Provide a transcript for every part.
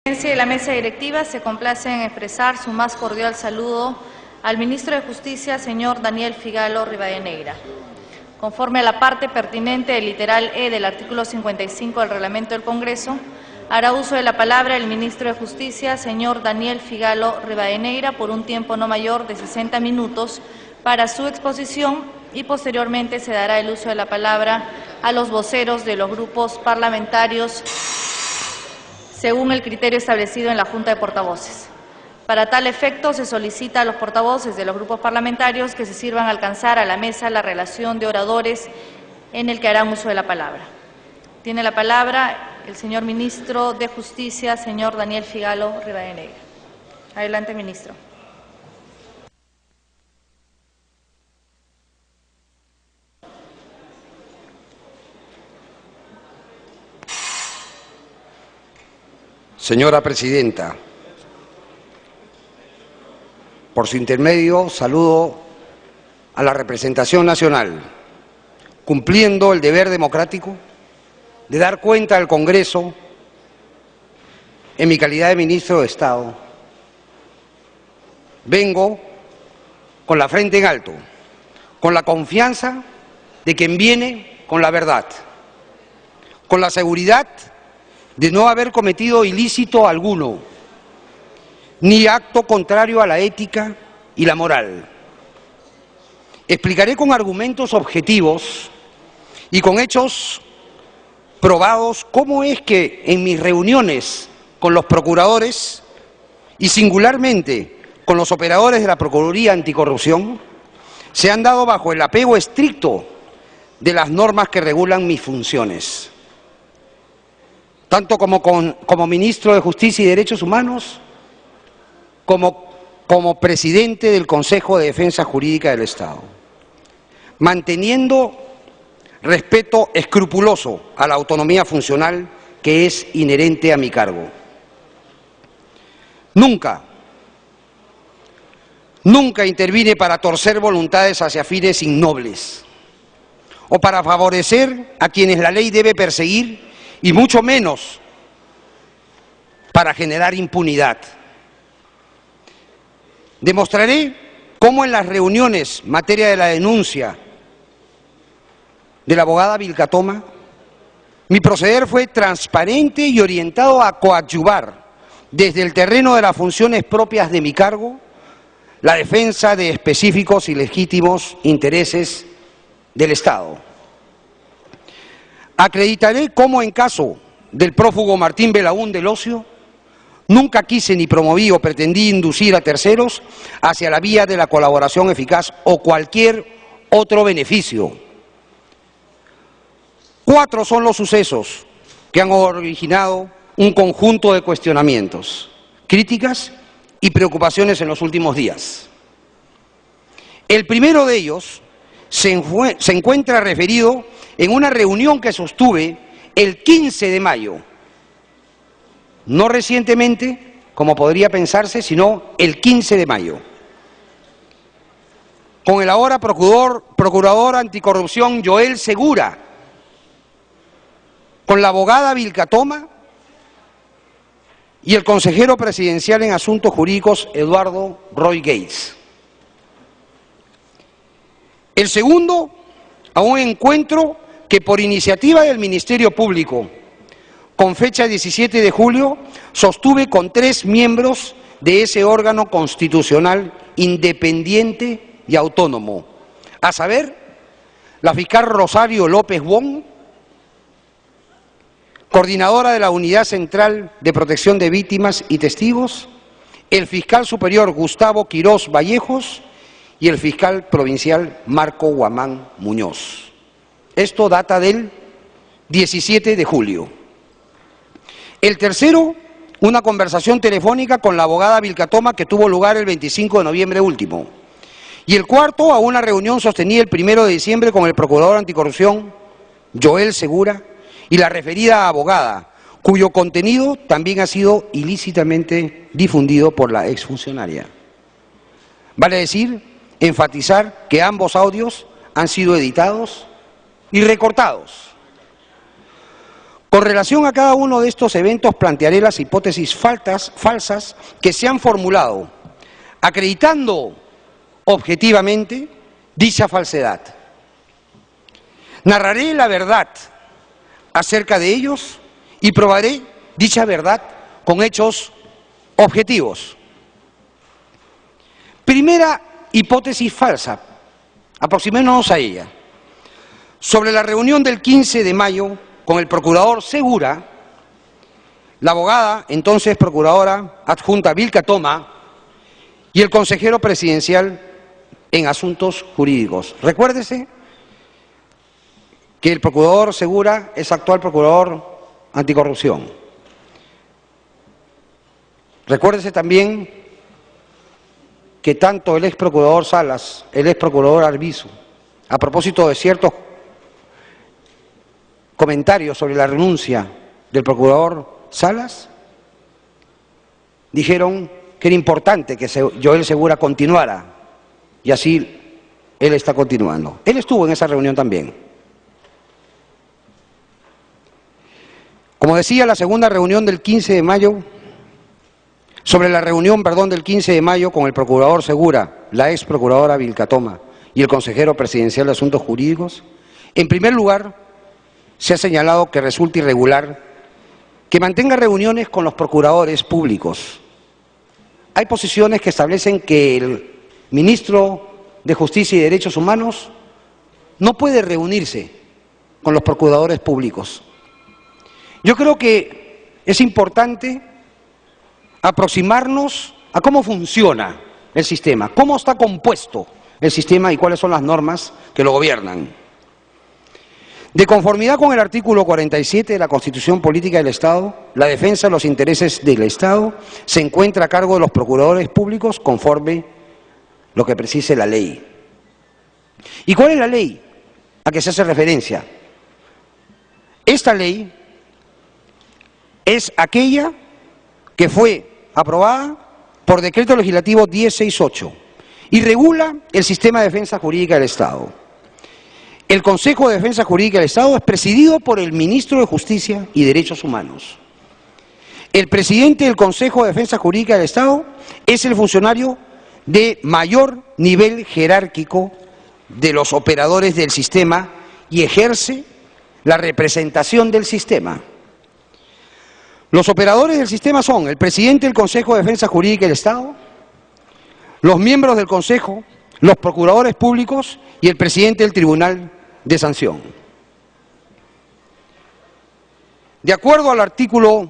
De la mesa directiva se complace en expresar su más cordial saludo al ministro de Justicia, señor Daniel Figalo Rivadeneira. Conforme a la parte pertinente del literal E del artículo 55 del Reglamento del Congreso, hará uso de la palabra el ministro de Justicia, señor Daniel Figalo Rivadeneira, por un tiempo no mayor de 60 minutos para su exposición y posteriormente se dará el uso de la palabra a los voceros de los grupos parlamentarios según el criterio establecido en la Junta de Portavoces. Para tal efecto, se solicita a los portavoces de los grupos parlamentarios que se sirvan alcanzar a la mesa la relación de oradores en el que harán uso de la palabra. Tiene la palabra el señor ministro de Justicia, señor Daniel Figalo Rivadeneira. Adelante, ministro. Señora Presidenta, por su intermedio saludo a la representación nacional, cumpliendo el deber democrático de dar cuenta al Congreso en mi calidad de ministro de Estado. Vengo con la frente en alto, con la confianza de quien viene con la verdad, con la seguridad de no haber cometido ilícito alguno, ni acto contrario a la ética y la moral. Explicaré con argumentos objetivos y con hechos probados cómo es que en mis reuniones con los procuradores y singularmente con los operadores de la Procuraduría Anticorrupción se han dado bajo el apego estricto de las normas que regulan mis funciones, tanto como ministro de Justicia y Derechos Humanos, como presidente del Consejo de Defensa Jurídica del Estado, manteniendo respeto escrupuloso a la autonomía funcional que es inherente a mi cargo. Nunca intervine para torcer voluntades hacia fines innobles o para favorecer a quienes la ley debe perseguir, y mucho menos para generar impunidad. Demostraré cómo en las reuniones materia de la denuncia de la abogada Vilcatoma, mi proceder fue transparente y orientado a coadyuvar desde el terreno de las funciones propias de mi cargo la defensa de específicos y legítimos intereses del Estado. Acreditaré cómo en caso del prófugo Martín Belaún del Ocio, nunca quise ni promoví o pretendí inducir a terceros hacia la vía de la colaboración eficaz o cualquier otro beneficio. 4 son los sucesos que han originado un conjunto de cuestionamientos, críticas y preocupaciones en los últimos días. El primero de ellos se encuentra referido en una reunión que sostuve el 15 de mayo, no recientemente, como podría pensarse, sino el 15 de mayo, con el ahora procurador anticorrupción Joel Segura, con la abogada Vilcatoma y el consejero presidencial en asuntos jurídicos Eduardo Roy Gates. El segundo, a un encuentro que por iniciativa del Ministerio Público, con fecha 17 de julio, sostuve con 3 miembros de ese órgano constitucional independiente y autónomo, a saber, la fiscal Rosario López Wong, coordinadora de la Unidad Central de Protección de Víctimas y Testigos, el fiscal superior Gustavo Quirós Vallejos y el fiscal provincial Marco Guamán Muñoz. Esto data del 17 de julio. El tercero, una conversación telefónica con la abogada Vilcatoma que tuvo lugar el 25 de noviembre último. Y el cuarto, a una reunión sostenida el 1 de diciembre con el procurador anticorrupción Joel Segura y la referida abogada, cuyo contenido también ha sido ilícitamente difundido por la exfuncionaria. Vale decir, enfatizar que ambos audios han sido editados y recortados. Con relación a cada uno de estos eventos plantearé las hipótesis falsas que se han formulado, acreditando objetivamente dicha falsedad. Narraré la verdad acerca de ellos y probaré dicha verdad con hechos objetivos. Primera hipótesis falsa, aproximémonos a ella. Sobre la reunión del 15 de mayo con el procurador Segura, la abogada, entonces procuradora adjunta Vilca Toma, y el consejero presidencial en asuntos jurídicos. Recuérdese que el procurador Segura es actual procurador anticorrupción. Recuérdese también que tanto el ex procurador Salas, el ex procurador Arbizu, a propósito de ciertos comentarios sobre la renuncia del procurador Salas, dijeron que era importante que Joel Segura continuara, y así él está continuando. Él estuvo en esa reunión también. Como decía, la segunda reunión del 15 de mayo, sobre la reunión, del 15 de mayo con el procurador Segura, la ex procuradora Vilca Toma y el consejero presidencial de Asuntos Jurídicos, en primer lugar, se ha señalado que resulta irregular que mantenga reuniones con los procuradores públicos. Hay posiciones que establecen que el ministro de Justicia y Derechos Humanos no puede reunirse con los procuradores públicos. Yo creo que es importante aproximarnos a cómo funciona el sistema, cómo está compuesto el sistema y cuáles son las normas que lo gobiernan. De conformidad con el artículo 47 de la Constitución Política del Estado, la defensa de los intereses del Estado se encuentra a cargo de los procuradores públicos conforme lo que precise la ley. ¿Y cuál es la ley a que se hace referencia? Esta ley es aquella que fue aprobada por Decreto Legislativo 1068 y regula el sistema de defensa jurídica del Estado. El Consejo de Defensa Jurídica del Estado es presidido por el Ministro de Justicia y Derechos Humanos. El presidente del Consejo de Defensa Jurídica del Estado es el funcionario de mayor nivel jerárquico de los operadores del sistema y ejerce la representación del sistema. Los operadores del sistema son el presidente del Consejo de Defensa Jurídica del Estado, los miembros del Consejo, los procuradores públicos y el presidente del Tribunal de Sanción. De acuerdo al artículo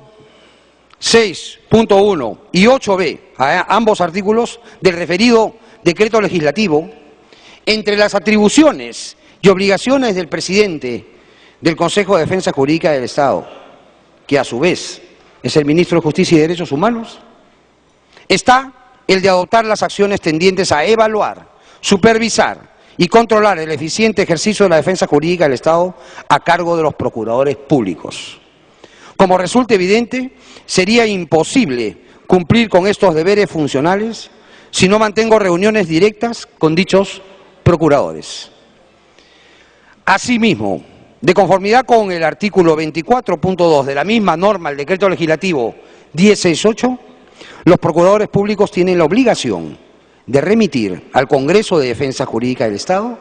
6.1 y 8b, a ambos artículos del referido decreto legislativo, entre las atribuciones y obligaciones del presidente del Consejo de Defensa Jurídica del Estado, que a su vez es el Ministro de Justicia y Derechos Humanos, está el de adoptar las acciones tendientes a evaluar, supervisar y controlar el eficiente ejercicio de la defensa jurídica del Estado a cargo de los procuradores públicos. Como resulta evidente, sería imposible cumplir con estos deberes funcionales si no mantengo reuniones directas con dichos procuradores. Asimismo, de conformidad con el artículo 24.2 de la misma norma, el Decreto Legislativo 1068, los procuradores públicos tienen la obligación de remitir al Congreso de Defensa Jurídica del Estado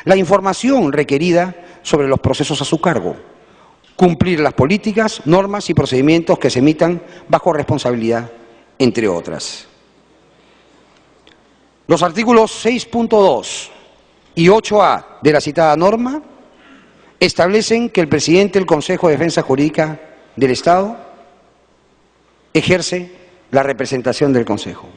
la información requerida sobre los procesos a su cargo, cumplir las políticas, normas y procedimientos que se emitan bajo responsabilidad, entre otras. Los artículos 6.2 y 8A de la citada norma establecen que el presidente del Consejo de Defensa Jurídica del Estado ejerce la representación del Consejo.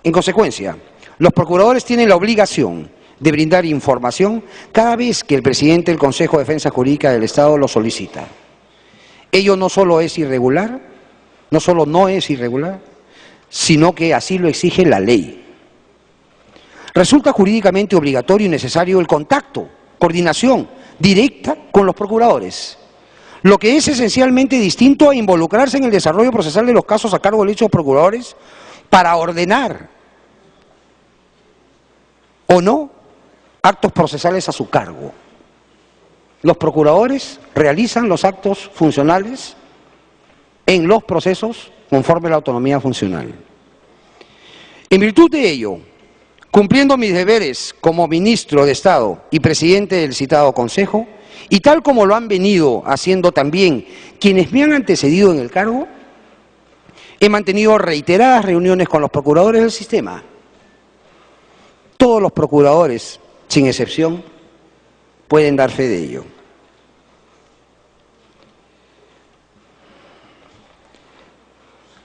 En consecuencia, los procuradores tienen la obligación de brindar información cada vez que el presidente del Consejo de Defensa Jurídica del Estado lo solicita. Ello no solo es irregular, no solo no es irregular, sino que así lo exige la ley. Resulta jurídicamente obligatorio y necesario el contacto, coordinación directa con los procuradores, lo que es esencialmente distinto a involucrarse en el desarrollo procesal de los casos a cargo de dichos procuradores para ordenar o no actos procesales a su cargo. los procuradores realizan los actos funcionales en los procesos conforme a la autonomía funcional. En virtud de ello, cumpliendo mis deberes como ministro de Estado y presidente del citado Consejo, y tal como lo han venido haciendo también quienes me han antecedido en el cargo, he mantenido reiteradas reuniones con los procuradores del sistema. Todos los procuradores, sin excepción, pueden dar fe de ello.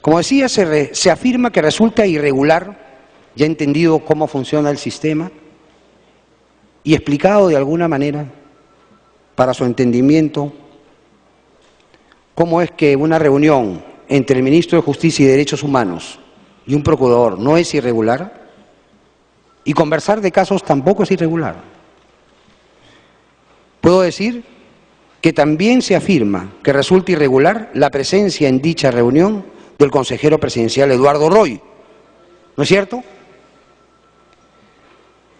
Como decía, se afirma que resulta irregular, ya entendido cómo funciona el sistema y explicado de alguna manera para su entendimiento cómo es que una reunión entre el ministro de Justicia y Derechos Humanos y un procurador no es irregular, y conversar de casos tampoco es irregular. Puedo decir que también se afirma que resulta irregular la presencia en dicha reunión del consejero presidencial Eduardo Roy, ¿no es cierto?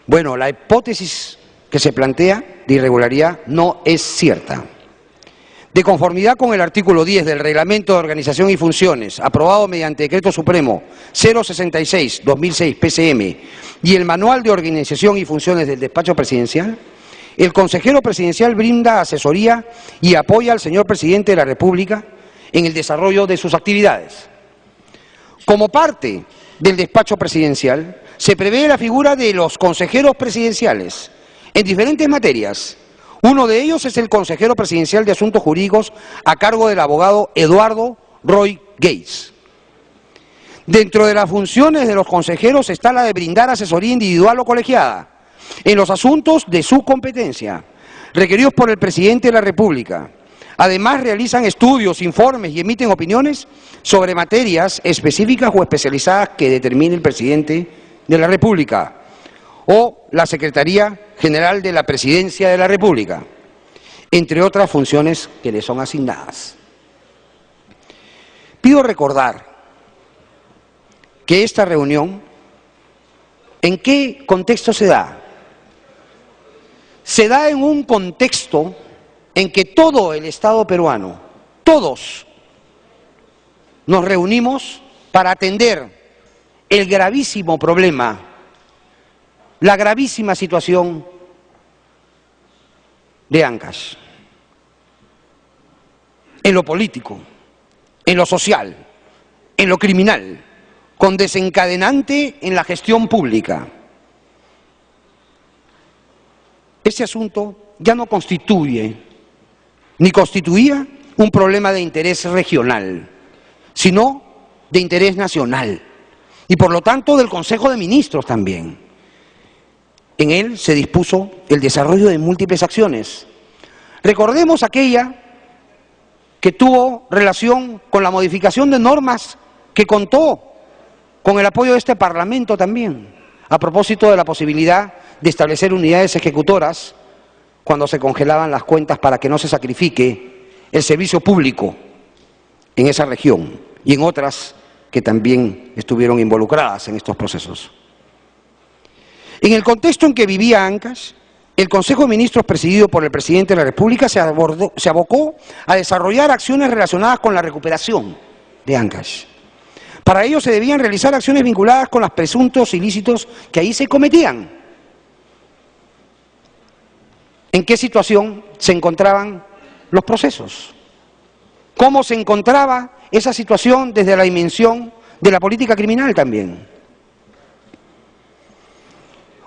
Bueno, la hipótesis que se plantea de irregularidad no es cierta. De conformidad con el artículo 10 del Reglamento de Organización y Funciones, aprobado mediante Decreto Supremo 066/2006 PCM y el Manual de Organización y Funciones del Despacho Presidencial, el consejero presidencial brinda asesoría y apoya al señor presidente de la República en el desarrollo de sus actividades. Como parte del despacho presidencial, se prevé la figura de los consejeros presidenciales en diferentes materias. Uno de ellos es el consejero presidencial de Asuntos Jurídicos a cargo del abogado Eduardo Roy Gates. Dentro de las funciones de los consejeros está la de brindar asesoría individual o colegiada en los asuntos de su competencia, requeridos por el presidente de la República. Además, realizan estudios, informes y emiten opiniones sobre materias específicas o especializadas que determine el presidente de la República o la Secretaría General de la Presidencia de la República, entre otras funciones que le son asignadas. Pido recordar que esta reunión, ¿en qué contexto se da? Se da en un contexto en que todo el Estado peruano, todos, nos reunimos para atender el gravísimo problema, la gravísima situación de Ancash, en lo político, en lo social, en lo criminal, con desencadenante en la gestión pública. Ese asunto ya no constituye ni constituía un problema de interés regional, sino de interés nacional, y por lo tanto del Consejo de Ministros también. En él se dispuso el desarrollo de múltiples acciones. Recordemos aquella que tuvo relación con la modificación de normas que contó con el apoyo de este Parlamento también, a propósito de la posibilidad de establecer unidades ejecutoras cuando se congelaban las cuentas para que no se sacrifique el servicio público en esa región y en otras que también estuvieron involucradas en estos procesos. En el contexto en que vivía Ancash, el Consejo de Ministros presidido por el Presidente de la República se abocó a desarrollar acciones relacionadas con la recuperación de Ancash. Para ello se debían realizar acciones vinculadas con los presuntos ilícitos que ahí se cometían. ¿En qué situación se encontraban los procesos? ¿Cómo se encontraba esa situación desde la dimensión de la política criminal también?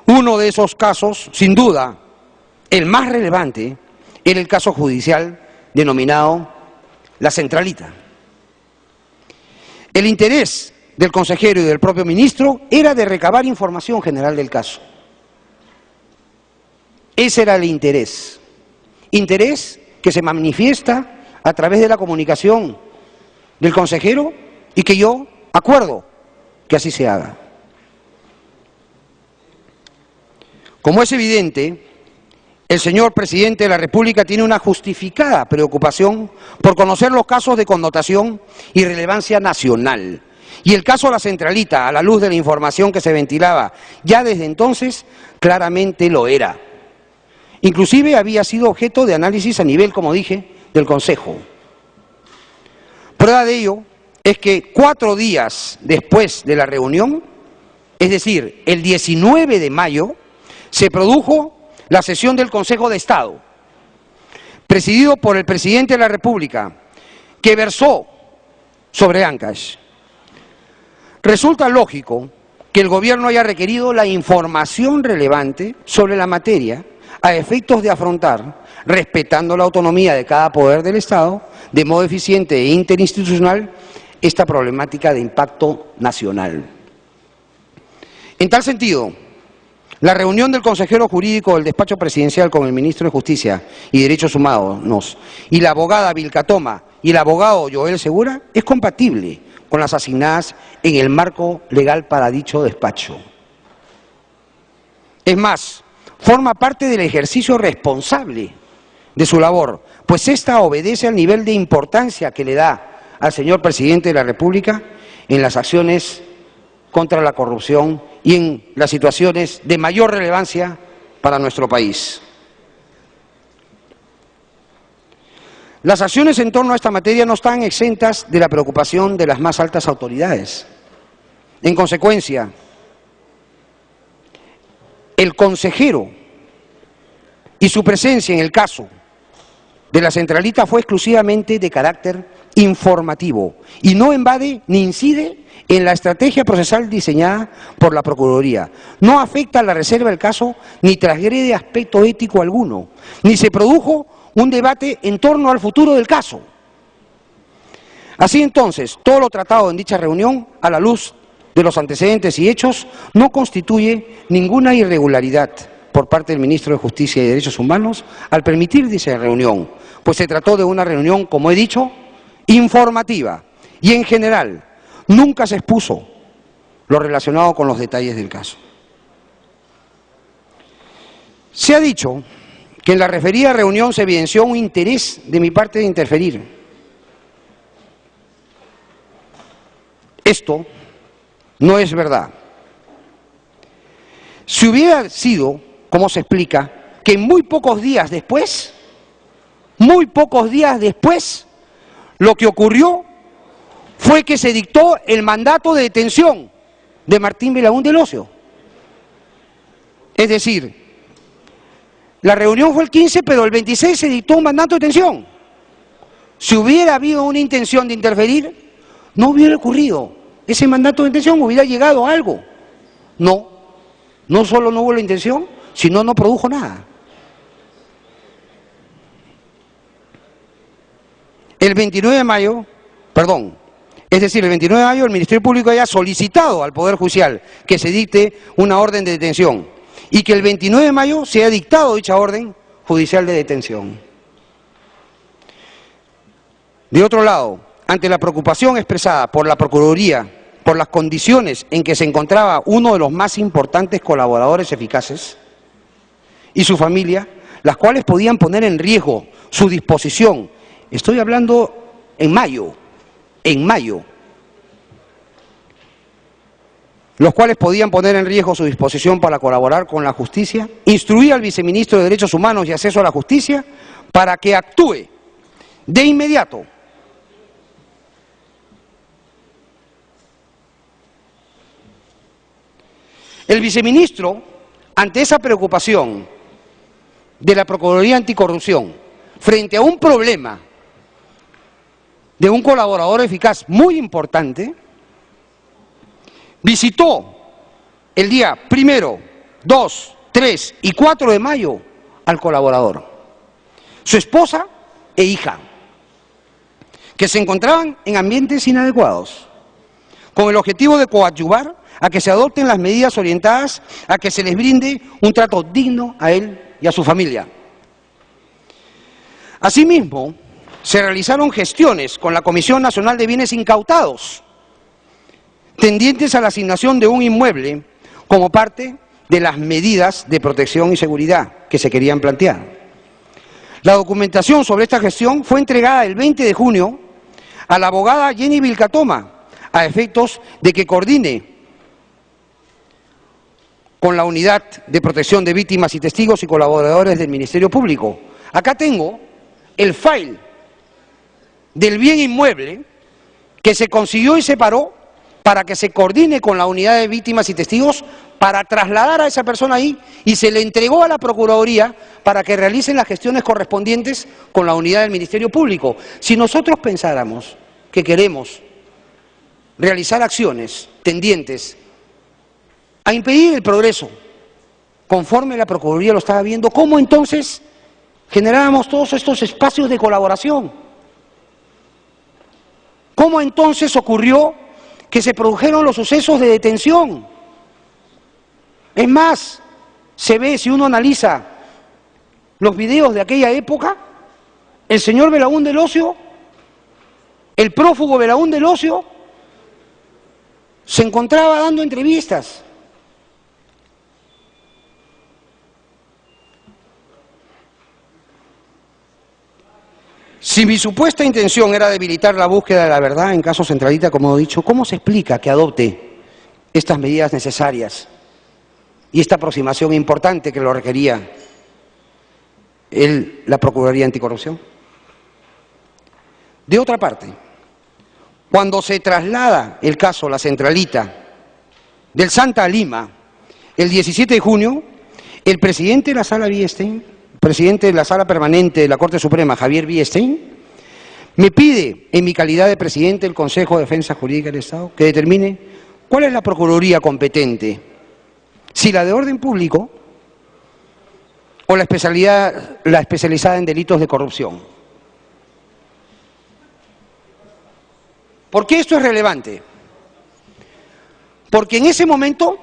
Uno de esos casos, sin duda, el más relevante, era el caso judicial denominado La Centralita. El interés del consejero y del propio ministro era de recabar información general del caso. Ese era el interés que se manifiesta a través de la comunicación del consejero y que yo acuerdo que así se haga. Como es evidente, el señor presidente de la República tiene una justificada preocupación por conocer los casos de connotación y relevancia nacional. Y el caso de La Centralita, a la luz de la información que se ventilaba ya desde entonces, claramente lo era. Inclusive había sido objeto de análisis a nivel, como dije, del Consejo. Prueba de ello es que 4 días después de la reunión, es decir, el 19 de mayo, se produjo la sesión del Consejo de Estado, presidido por el presidente de la República, que versó sobre Ancash. Resulta lógico que el gobierno haya requerido la información relevante sobre la materia a efectos de afrontar, respetando la autonomía de cada poder del Estado, de modo eficiente e interinstitucional, esta problemática de impacto nacional. En tal sentido, la reunión del consejero jurídico del despacho presidencial con el ministro de Justicia y Derechos Humanos y la abogada Vilca Toma y el abogado Joel Segura es compatible con las asignadas en el marco legal para dicho despacho. Es más, forma parte del ejercicio responsable de su labor, pues esta obedece al nivel de importancia que le da al señor presidente de la República en las acciones contra la corrupción y en las situaciones de mayor relevancia para nuestro país. Las acciones en torno a esta materia no están exentas de la preocupación de las más altas autoridades. En consecuencia, el consejero y su presencia en el caso de la centralita fue exclusivamente de carácter informativo y no invade ni incide en la estrategia procesal diseñada por la Procuraduría. No afecta a la reserva del caso ni transgrede aspecto ético alguno, ni se produjo un debate en torno al futuro del caso. Así entonces, todo lo tratado en dicha reunión, a la luz de los antecedentes y hechos, no constituye ninguna irregularidad por parte del ministro de Justicia y Derechos Humanos al permitir dicha reunión, pues se trató de una reunión, como he dicho, informativa y en general nunca se expuso lo relacionado con los detalles del caso. Se ha dicho que en la referida reunión se evidenció un interés de mi parte de interferir. Esto no es verdad. Si hubiera sido, como se explica, que muy pocos días después, lo que ocurrió fue que se dictó el mandato de detención de Martín Belaúnde del Ocio. Es decir, la reunión fue el 15, pero el 26 se dictó un mandato de detención. Si hubiera habido una intención de interferir, no hubiera ocurrido. Ese mandato de detención hubiera llegado a algo. No solo no hubo la intención, sino no produjo nada. El 29 de mayo, el Ministerio Público haya solicitado al Poder Judicial que se dicte una orden de detención y que el 29 de mayo se haya dictado dicha orden judicial de detención. De otro lado, ante la preocupación expresada por la Procuraduría por las condiciones en que se encontraba uno de los más importantes colaboradores eficaces y su familia, las cuales podían poner en riesgo su disposición, estoy hablando en mayo, los cuales podían poner en riesgo su disposición para colaborar con la justicia, instruir al viceministro de Derechos Humanos y Acceso a la Justicia para que actúe de inmediato el viceministro, ante esa preocupación de la Procuraduría Anticorrupción, frente a un problema de un colaborador eficaz muy importante, visitó el día 1, 2, 3 y 4 de mayo al colaborador, su esposa e hija, que se encontraban en ambientes inadecuados, con el objetivo de coadyuvar a que se adopten las medidas orientadas a que se les brinde un trato digno a él y a su familia. Asimismo, se realizaron gestiones con la Comisión Nacional de Bienes Incautados, tendientes a la asignación de un inmueble como parte de las medidas de protección y seguridad que se querían plantear. La documentación sobre esta gestión fue entregada el 20 de junio a la abogada Jenny Vilca Toma, a efectos de que coordine con la Unidad de Protección de Víctimas y Testigos y colaboradores del Ministerio Público. Acá tengo el file del bien inmueble que se consiguió y se paró para que se coordine con la Unidad de Víctimas y Testigos para trasladar a esa persona ahí, y se le entregó a la Procuraduría para que realicen las gestiones correspondientes con la unidad del Ministerio Público. Si nosotros pensáramos que queremos realizar acciones tendientes a impedir el progreso, conforme la Procuraduría lo estaba viendo, ¿cómo entonces generábamos todos estos espacios de colaboración? ¿Cómo entonces ocurrió que se produjeron los sucesos de detención? Es más, se ve, si uno analiza los videos de aquella época, el señor Belaún del Ocio, el prófugo Belaún del Ocio, se encontraba dando entrevistas. Si mi supuesta intención era debilitar la búsqueda de la verdad en caso Centralita, como he dicho, ¿cómo se explica que adopte estas medidas necesarias y esta aproximación importante que lo requería la Procuraduría Anticorrupción? De otra parte, cuando se traslada el caso La Centralita del Santa a Lima, el 17 de junio, el presidente de la Sala Biestein, presidente de la Sala Permanente de la Corte Suprema, Javier Biestein, me pide, en mi calidad de presidente del Consejo de Defensa Jurídica del Estado, que determine cuál es la Procuraduría competente, si la de orden público o la especializada en delitos de corrupción. ¿Por qué esto es relevante? Porque en ese momento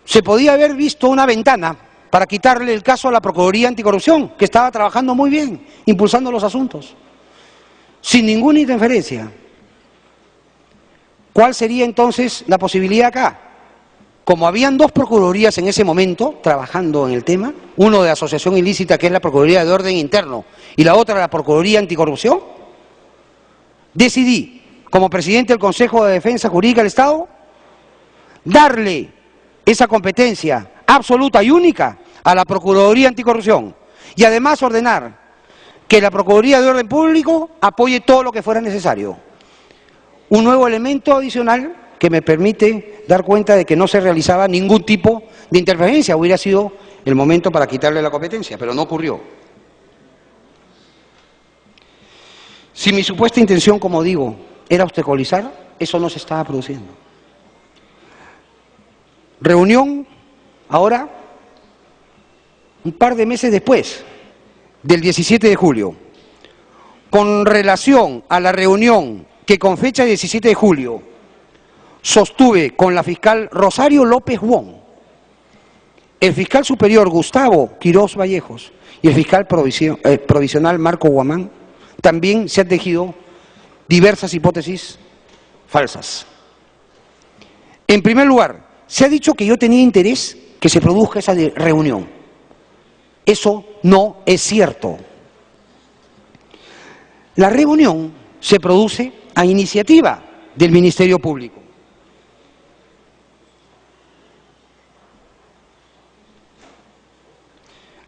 se podía haber visto una ventana para quitarle el caso a la Procuraduría Anticorrupción, que estaba trabajando muy bien, impulsando los asuntos, sin ninguna interferencia. ¿Cuál sería entonces la posibilidad acá? Como habían dos procuradurías en ese momento trabajando en el tema, uno de asociación ilícita, que es la Procuraduría de Orden Interno, y la otra la Procuraduría Anticorrupción, decidí, como presidente del Consejo de Defensa Jurídica del Estado, darle esa competencia absoluta y única a la Procuraduría Anticorrupción, y además ordenar que la Procuraduría de Orden Público apoye todo lo que fuera necesario. Un nuevo elemento adicional que me permite dar cuenta de que no se realizaba ningún tipo de interferencia. Hubiera sido el momento para quitarle la competencia, pero no ocurrió. Si mi supuesta intención, como digo, era obstaculizar, eso no se estaba produciendo. Reunión, ahora, un par de meses después, del 17 de julio, con relación a la reunión que con fecha 17 de julio sostuve con la fiscal Rosario López Wong, el fiscal superior Gustavo Quirós Vallejos y el fiscal provisional Marco Guamán, también se han tejido diversas hipótesis falsas. En primer lugar, se ha dicho que yo tenía interés que se produzca esa reunión. Eso no es cierto. La reunión se produce a iniciativa del Ministerio Público.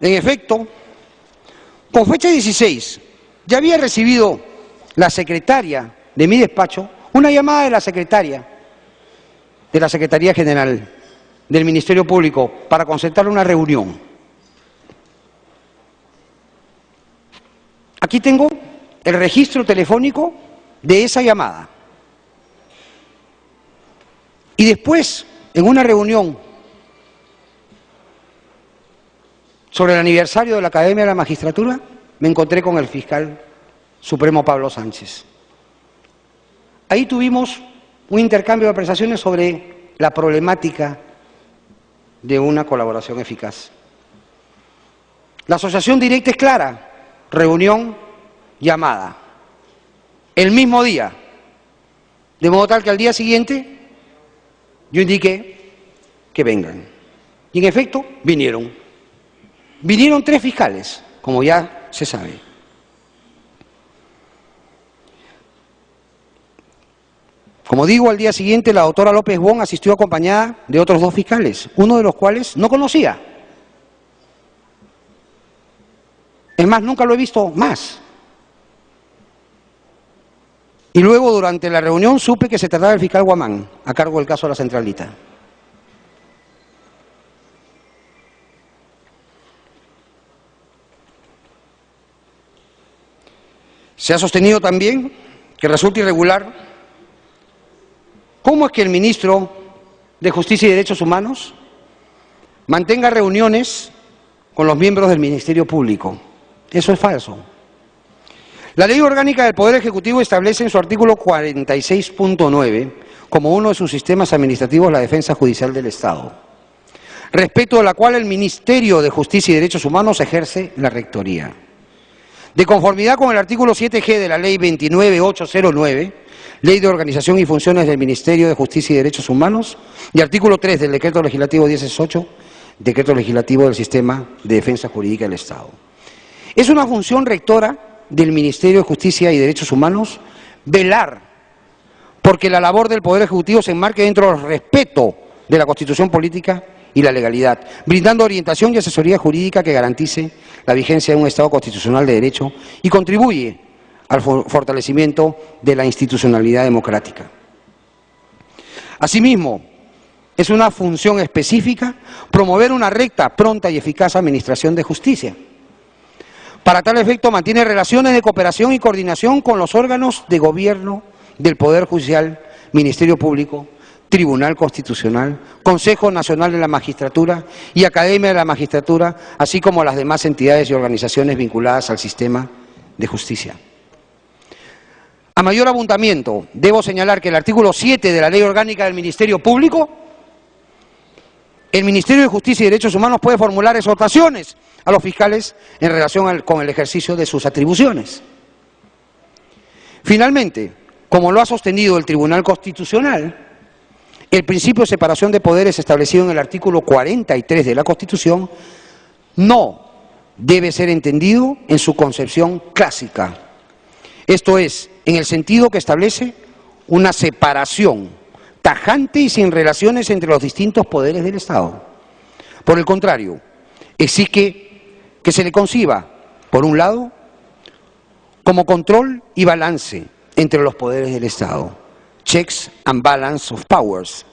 En efecto, con fecha 16, ya había recibido la secretaria de mi despacho una llamada de la secretaria de la Secretaría General del Ministerio Público para concertar una reunión. Aquí tengo el registro telefónico de esa llamada. Y después, en una reunión sobre el aniversario de la Academia de la Magistratura, me encontré con el fiscal supremo Pablo Sánchez. Ahí tuvimos un intercambio de apreciaciones sobre la problemática de una colaboración eficaz. La asociación directa es clara. Reunión, llamada, el mismo día, de modo tal que al día siguiente yo indiqué que vengan. Y en efecto, vinieron. Vinieron 3 fiscales, como ya se sabe. Como digo, al día siguiente la doctora López Bon asistió acompañada de otros 2 fiscales, uno de los cuales no conocía. Es más, nunca lo he visto más. Y luego, durante la reunión, supe que se trataba del fiscal Guamán, a cargo del caso de la Centralita. Se ha sostenido también que resulta irregular cómo es que el ministro de Justicia y Derechos Humanos mantenga reuniones con los miembros del Ministerio Público. Eso es falso. La Ley Orgánica del Poder Ejecutivo establece en su artículo 46.9 como uno de sus sistemas administrativos la defensa judicial del Estado, respecto a la cual el Ministerio de Justicia y Derechos Humanos ejerce la rectoría. De conformidad con el artículo 7G de la Ley 29809, Ley de Organización y Funciones del Ministerio de Justicia y Derechos Humanos, y artículo 3 del Decreto Legislativo 1068, Decreto Legislativo del Sistema de Defensa Jurídica del Estado. Es una función rectora del Ministerio de Justicia y Derechos Humanos velar porque la labor del Poder Ejecutivo se enmarque dentro del respeto de la Constitución política y la legalidad, brindando orientación y asesoría jurídica que garantice la vigencia de un Estado constitucional de derecho y contribuye al fortalecimiento de la institucionalidad democrática. Asimismo, es una función específica promover una recta, pronta y eficaz administración de justicia. Para tal efecto, mantiene relaciones de cooperación y coordinación con los órganos de gobierno del Poder Judicial, Ministerio Público, Tribunal Constitucional, Consejo Nacional de la Magistratura y Academia de la Magistratura, así como las demás entidades y organizaciones vinculadas al sistema de justicia. A mayor abundamiento, debo señalar que el artículo 7 de la Ley Orgánica del Ministerio Público, el Ministerio de Justicia y Derechos Humanos puede formular exhortaciones a los fiscales en relación con el ejercicio de sus atribuciones. Finalmente, como lo ha sostenido el Tribunal Constitucional, el principio de separación de poderes establecido en el artículo 43 de la Constitución no debe ser entendido en su concepción clásica, esto es, en el sentido que establece una separación tajante y sin relaciones entre los distintos poderes del Estado. Por el contrario, exige que se le conciba, por un lado, como control y balance entre los poderes del Estado, checks and balance of powers,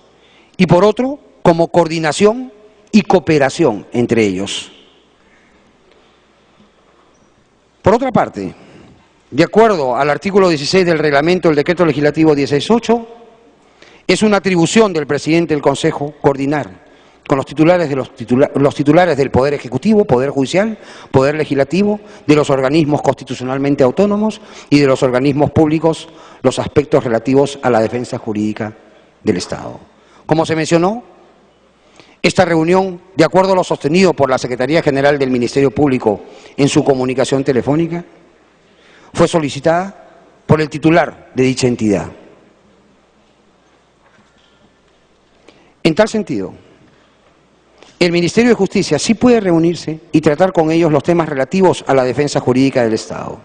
y por otro, como coordinación y cooperación entre ellos. Por otra parte, de acuerdo al artículo 16 del reglamento del Decreto Legislativo 1068, es una atribución del presidente del Consejo coordinar con los titulares del Poder Ejecutivo, Poder Judicial, Poder Legislativo, de los organismos constitucionalmente autónomos y de los organismos públicos los aspectos relativos a la defensa jurídica del Estado. Como se mencionó, esta reunión, de acuerdo a lo sostenido por la Secretaría General del Ministerio Público en su comunicación telefónica, fue solicitada por el titular de dicha entidad. En tal sentido, el Ministerio de Justicia sí puede reunirse y tratar con ellos los temas relativos a la defensa jurídica del Estado.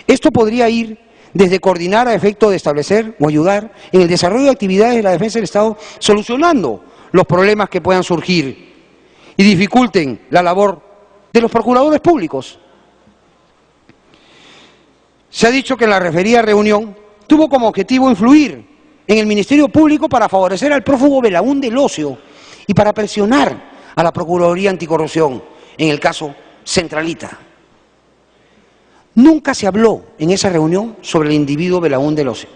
Esto podría ir desde coordinar a efecto de establecer o ayudar en el desarrollo de actividades de la defensa del Estado, solucionando los problemas que puedan surgir y dificulten la labor de los procuradores públicos. Se ha dicho que en la referida reunión tuvo como objetivo influir en el Ministerio Público para favorecer al prófugo Belaún del Ocio y para presionar a la Procuraduría Anticorrupción en el caso Centralita. Nunca se habló en esa reunión sobre el individuo Belaún del Ocio,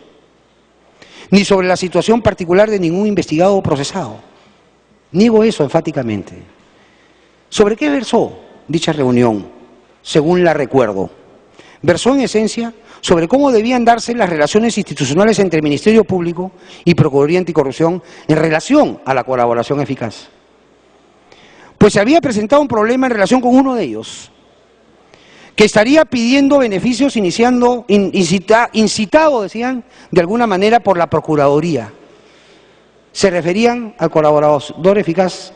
ni sobre la situación particular de ningún investigado o procesado. Niego eso enfáticamente. ¿Sobre qué versó dicha reunión? Según la recuerdo, versó en esencia sobre cómo debían darse las relaciones institucionales entre el Ministerio Público y Procuraduría Anticorrupción en relación a la colaboración eficaz. Pues se había presentado un problema en relación con uno de ellos, que estaría pidiendo beneficios incitado, decían, de alguna manera por la Procuraduría. Se referían al colaborador eficaz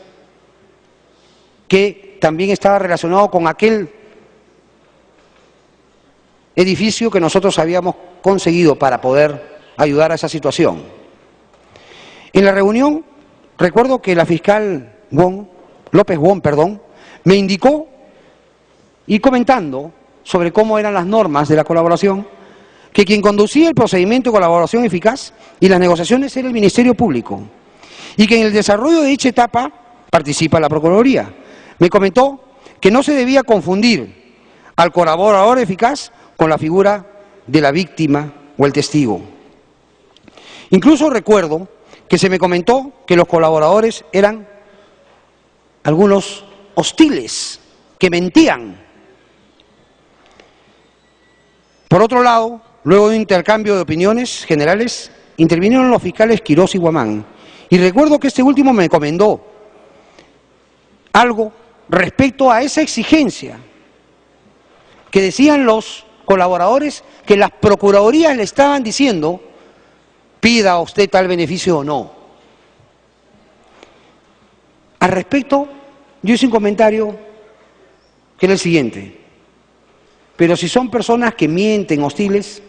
que también estaba relacionado con aquel edificio que nosotros habíamos conseguido para poder ayudar a esa situación. En la reunión, recuerdo que la fiscal López Wong, me indicó, y comentando sobre cómo eran las normas de la colaboración, que quien conducía el procedimiento de colaboración eficaz y las negociaciones era el Ministerio Público, y que en el desarrollo de dicha etapa participa la Procuraduría. Me comentó que no se debía confundir al colaborador eficaz con la figura de la víctima o el testigo. Incluso recuerdo que se me comentó que los colaboradores eran algunos hostiles, que mentían. Por otro lado, luego de un intercambio de opiniones generales, intervinieron los fiscales Quirós y Guamán. Y recuerdo que este último me encomendó algo respecto a esa exigencia que decían los colaboradores que las procuradurías le estaban diciendo: pida usted tal beneficio o no. Al respecto, yo hice un comentario que era el siguiente: pero si son personas que mienten, hostiles,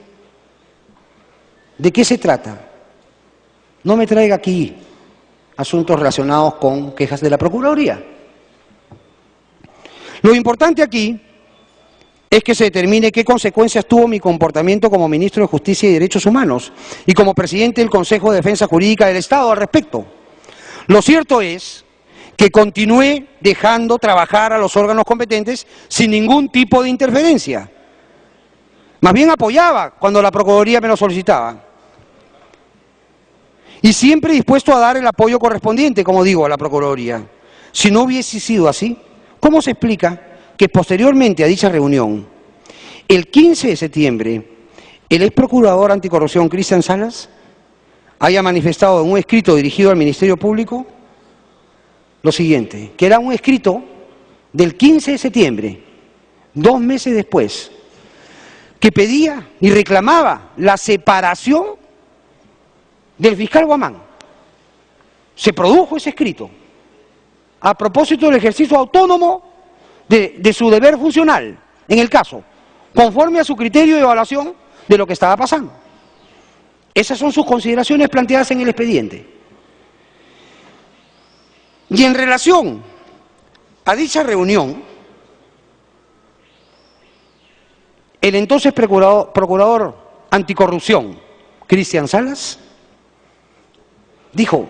¿de qué se trata? No me traiga aquí asuntos relacionados con quejas de la Procuraduría. Lo importante aquí es que se determine qué consecuencias tuvo mi comportamiento como ministro de Justicia y Derechos Humanos y como presidente del Consejo de Defensa Jurídica del Estado al respecto. Lo cierto es que continué dejando trabajar a los órganos competentes sin ningún tipo de interferencia. Más bien apoyaba cuando la Procuraduría me lo solicitaba. Y siempre dispuesto a dar el apoyo correspondiente, como digo, a la Procuraduría. Si no hubiese sido así, ¿cómo se explica que posteriormente a dicha reunión, el 15 de septiembre, el ex procurador anticorrupción Cristian Salas haya manifestado en un escrito dirigido al Ministerio Público lo siguiente, que era un escrito del 15 de septiembre, 2 meses después, que pedía y reclamaba la separación del fiscal Guamán? Se produjo ese escrito a propósito del ejercicio autónomo de su deber funcional en el caso, conforme a su criterio de evaluación de lo que estaba pasando. Esas son sus consideraciones planteadas en el expediente. Y en relación a dicha reunión, el entonces procurador anticorrupción, Cristian Salas, dijo: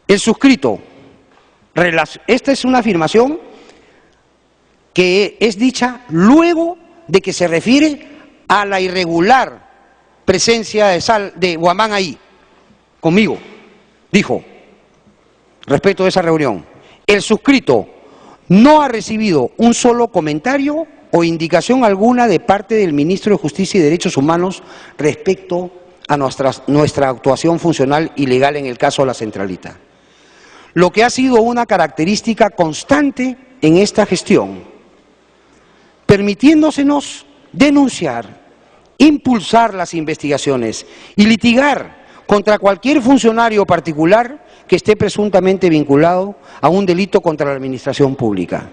el suscrito, esta es una afirmación que es dicha luego de que se refiere a la irregular presencia de Guamán ahí, conmigo. Dijo, respecto de esa reunión: el suscrito no ha recibido un solo comentario o indicación alguna de parte del Ministro de Justicia y Derechos Humanos respecto a nuestra actuación funcional y legal en el caso de la Centralita. Lo que ha sido una característica constante en esta gestión, permitiéndosenos denunciar, impulsar las investigaciones y litigar contra cualquier funcionario particular que esté presuntamente vinculado a un delito contra la administración pública.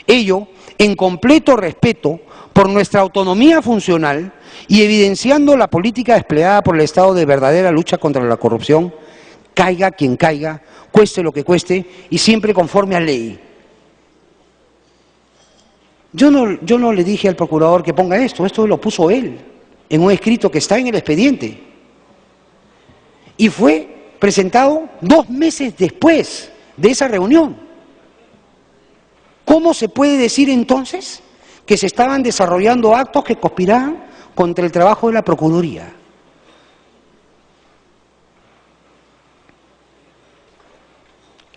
Ello en completo respeto por nuestra autonomía funcional y evidenciando la política desplegada por el Estado de verdadera lucha contra la corrupción, caiga quien caiga, cueste lo que cueste y siempre conforme a ley. Yo no le dije al procurador que ponga esto lo puso él en un escrito que está en el expediente. Y fue presentado 2 meses después de esa reunión. ¿Cómo se puede decir entonces que se estaban desarrollando actos que conspiraban contra el trabajo de la Procuraduría?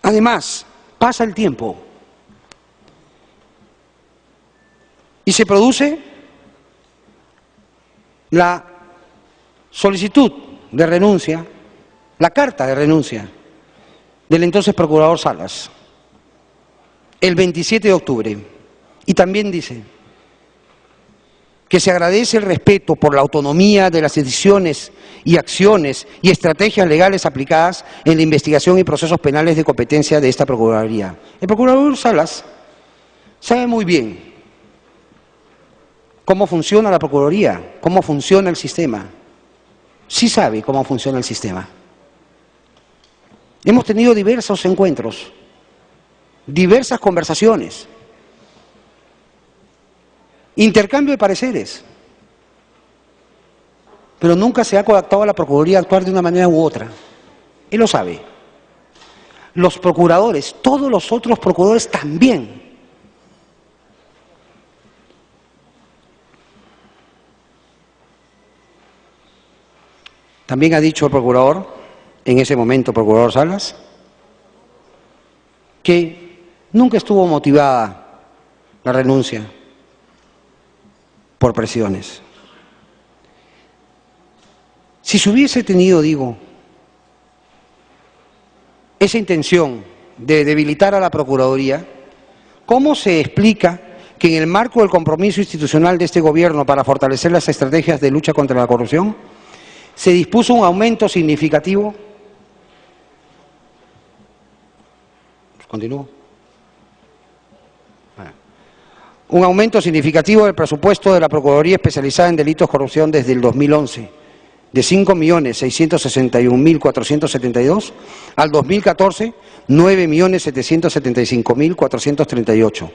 Además, pasa el tiempo y se produce la solicitud de renuncia, la carta de renuncia del entonces procurador Salas, el 27 de octubre, y también dice que se agradece el respeto por la autonomía de las decisiones y acciones y estrategias legales aplicadas en la investigación y procesos penales de competencia de esta Procuraduría. El procurador Salas sabe muy bien cómo funciona la Procuraduría, cómo funciona el sistema. sí sabe cómo funciona el sistema. Hemos tenido diversos encuentros, diversas conversaciones, intercambio de pareceres, pero nunca se ha coactado a la Procuraduría a actuar de una manera u otra. Él lo sabe. Los procuradores, todos los otros procuradores también. También ha dicho el procurador, en ese momento procurador Salas, que nunca estuvo motivada la renuncia por presiones. Si se hubiese tenido, digo, esa intención de debilitar a la Procuraduría, ¿cómo se explica que en el marco del compromiso institucional de este gobierno para fortalecer las estrategias de lucha contra la corrupción, se dispuso un aumento significativo? Continúo. Un aumento significativo del presupuesto de la Procuraduría Especializada en Delitos de Corrupción desde el 2011, de 5.661.472, al 2014, 9.775.438.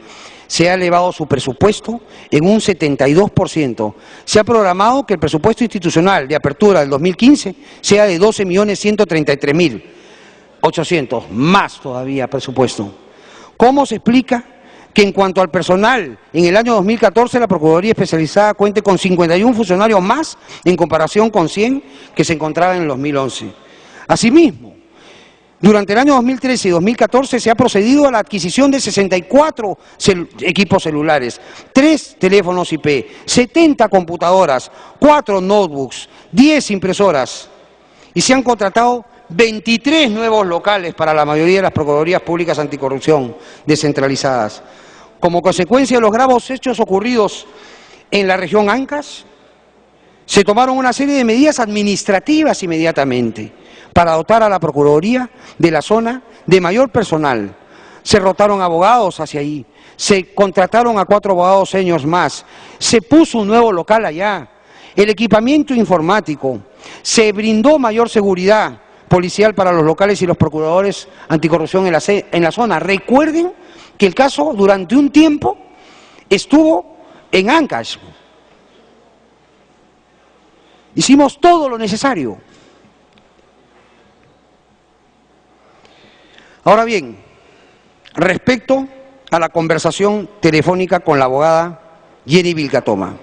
Se ha elevado su presupuesto en un 72%. Se ha programado que el presupuesto institucional de apertura del 2015 sea de 12.133.800, más todavía presupuesto. ¿Cómo se explica que en cuanto al personal, en el año 2014 la Procuraduría Especializada cuente con 51 funcionarios más en comparación con 100 que se encontraban en el 2011? Asimismo, durante el año 2013 y 2014 se ha procedido a la adquisición de 64 equipos celulares, 3 teléfonos IP, 70 computadoras, 4 notebooks, 10 impresoras y se han contratado 23 nuevos locales para la mayoría de las Procuradurías Públicas Anticorrupción descentralizadas. Como consecuencia de los graves hechos ocurridos en la región Ancash, se tomaron una serie de medidas administrativas inmediatamente para dotar a la Procuraduría de la zona de mayor personal. Se rotaron abogados hacia allí, se contrataron a 4 abogados seniors más, se puso un nuevo local allá, el equipamiento informático, se brindó mayor seguridad policial para los locales y los procuradores anticorrupción en la zona. Recuerden que el caso durante un tiempo estuvo en Ancash. Hicimos todo lo necesario. Ahora bien, respecto a la conversación telefónica con la abogada Jenny Vilcatoma.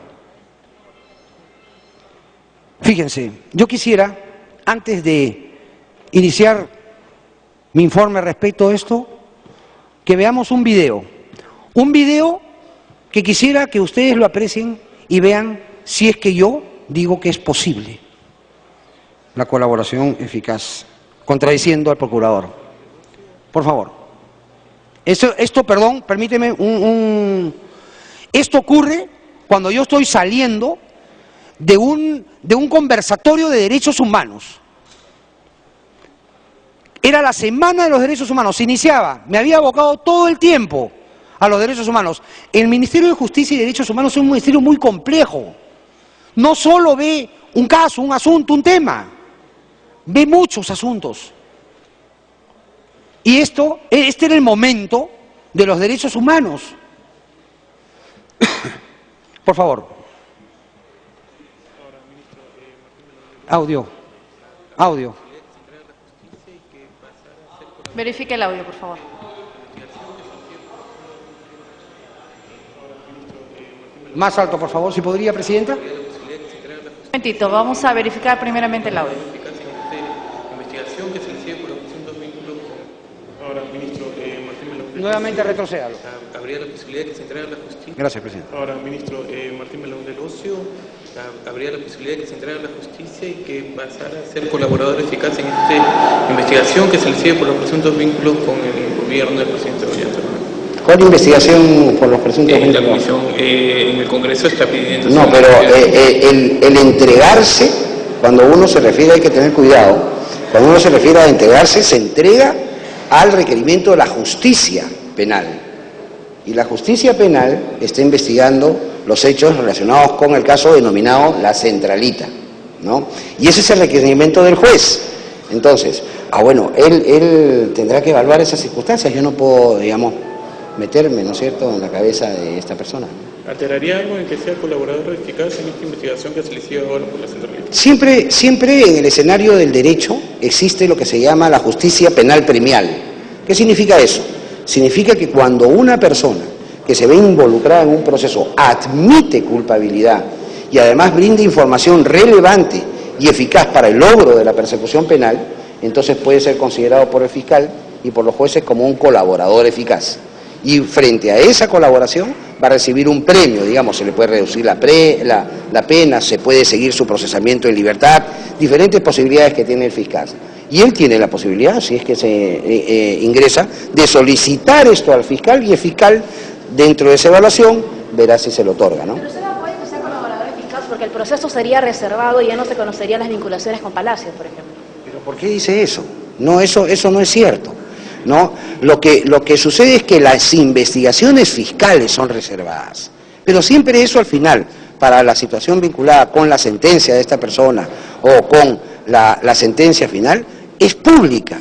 Fíjense, yo quisiera, antes de iniciar mi informe respecto a esto, que veamos un video que quisiera que ustedes lo aprecien y vean si es que yo digo que es posible la colaboración eficaz, contradiciendo al procurador. Por favor. Esto, perdón, permíteme, esto ocurre cuando yo estoy saliendo de un conversatorio de derechos humanos. Era la Semana de los Derechos Humanos, se iniciaba, me había abocado todo el tiempo a los derechos humanos. El Ministerio de Justicia y Derechos Humanos es un ministerio muy complejo. No solo ve un caso, un asunto, un tema, ve muchos asuntos. Y este era el momento de los derechos humanos. Por favor. Audio. Verifique el audio, por favor. Más alto, por favor, si podría, Presidenta. Un momentito, vamos a verificar primeramente el audio. Investigación que se inicie por los presuntos vínculos con... Ahora, ministro Martín Melón. Nuevamente retrocédalo. ¿Habría la posibilidad de que se entregue a la justicia? Gracias, Presidente. Ahora, ministro Martín Melón del Ocio, ¿habría la posibilidad de que se entregue a la justicia y que pasara a ser colaborador eficaz en esta investigación que se inicie por los presuntos vínculos con el gobierno del presidente Ollanta? ¿Cuál investigación por los presuntos La vínculos? comisión en el Congreso está pidiendo... No, pero el entregarse, cuando uno se refiere, hay que tener cuidado, cuando uno se refiere a entregarse, se entrega al requerimiento de la justicia penal. Y la justicia penal está investigando los hechos relacionados con el caso denominado La Centralita. ¿no? Y ese es el requerimiento del juez. Entonces, bueno, él tendrá que evaluar esas circunstancias. Yo no puedo, digamos, meterme, ¿no es cierto?, en la cabeza de esta persona. ¿Alteraría algo en que sea colaborador eficaz en esta investigación que se inicia ahora por la Centralita? Siempre en el escenario del derecho existe lo que se llama la justicia penal premial. ¿Qué significa eso? Significa que cuando una persona que se ve involucrada en un proceso admite culpabilidad y además brinda información relevante y eficaz para el logro de la persecución penal, entonces puede ser considerado por el fiscal y por los jueces como un colaborador eficaz. Y frente a esa colaboración va a recibir un premio, digamos, se le puede reducir la pena, se puede seguir su procesamiento en libertad, diferentes posibilidades que tiene el fiscal. Y él tiene la posibilidad, si es que se ingresa, de solicitar esto al fiscal y el fiscal, dentro de esa evaluación, verá si se lo otorga, ¿no? Pero usted no puede que sea colaborador eficaz porque el proceso sería reservado y ya no se conocerían las vinculaciones con Palacios, por ejemplo. ¿Pero por qué dice eso? No, eso no es cierto, ¿no? Lo que sucede es que las investigaciones fiscales son reservadas, pero siempre eso al final, para la situación vinculada con la sentencia de esta persona o con la sentencia final, es pública.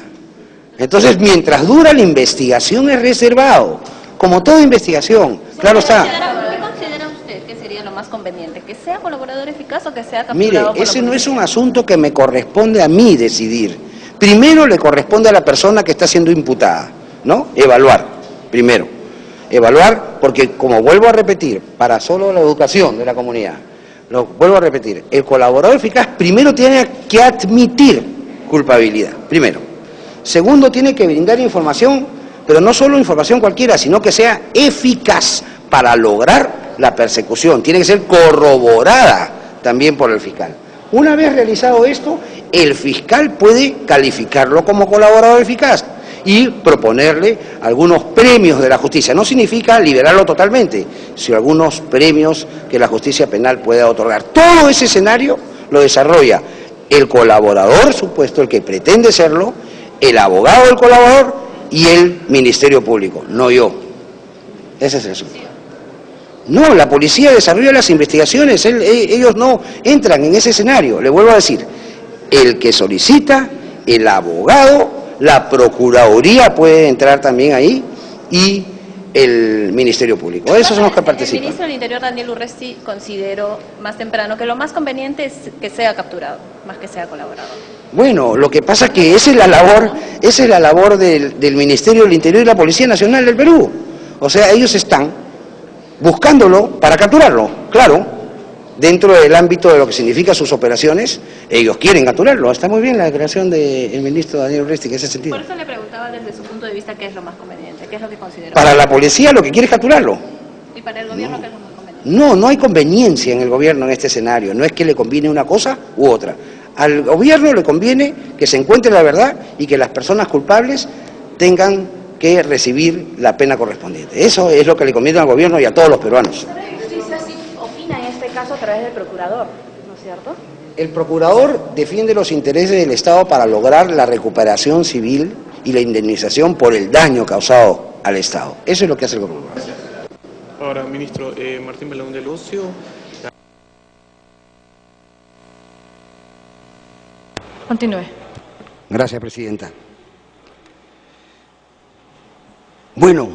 Entonces, mientras dura la investigación es reservado, como toda investigación, claro está. ¿Qué considera usted que sería lo más conveniente? ¿Que sea colaborador eficaz o que sea capturado Mire, por la ese no es policía? un asunto que me corresponde a mí decidir. Primero le corresponde a la persona que está siendo imputada, ¿no? Evaluar, primero. Evaluar, porque como vuelvo a repetir, para solo la educación de la comunidad, lo vuelvo a repetir, el colaborador eficaz primero tiene que admitir culpabilidad, primero. Segundo, tiene que brindar información, pero no solo información cualquiera, sino que sea eficaz para lograr la persecución. Tiene que ser corroborada también por el fiscal. Una vez realizado esto, el fiscal puede calificarlo como colaborador eficaz y proponerle algunos premios de la justicia. No significa liberarlo totalmente, sino algunos premios que la justicia penal pueda otorgar. Todo ese escenario lo desarrolla el colaborador supuesto, el que pretende serlo, el abogado del colaborador y el Ministerio Público, no yo. Ese es el asunto. No, la policía desarrolla las investigaciones, ellos no entran en ese escenario. Le vuelvo a decir, el que solicita, el abogado, la Procuraduría puede entrar también ahí y el Ministerio Público. Esos son los que participan. El ministro del Interior, Daniel Urresti, consideró más temprano que lo más conveniente es que sea capturado, más que sea colaborador. Bueno, lo que pasa es que esa es la labor del Ministerio del Interior y la Policía Nacional del Perú. O sea, ellos están buscándolo para capturarlo, claro, dentro del ámbito de lo que significa sus operaciones, ellos quieren capturarlo. Está muy bien la declaración del ministro Daniel Urresti en ese sentido. Por eso le preguntaba desde su punto de vista qué es lo más conveniente, qué es lo que considera. Para la policía lo que quiere es capturarlo. ¿Y para el gobierno qué es lo más conveniente? No hay conveniencia en el gobierno en este escenario, no es que le conviene una cosa u otra. Al gobierno le conviene que se encuentre la verdad y que las personas culpables tengan que recibir la pena correspondiente. Eso es lo que le conviene al gobierno y a todos los peruanos. La justicia sí opina en este caso a través del procurador, ¿no es cierto? El procurador defiende los intereses del Estado para lograr la recuperación civil y la indemnización por el daño causado al Estado. Eso es lo que hace el procurador. Ahora, ministro, Martín Belaúnde Lucio. Continúe. Gracias, presidenta. Bueno,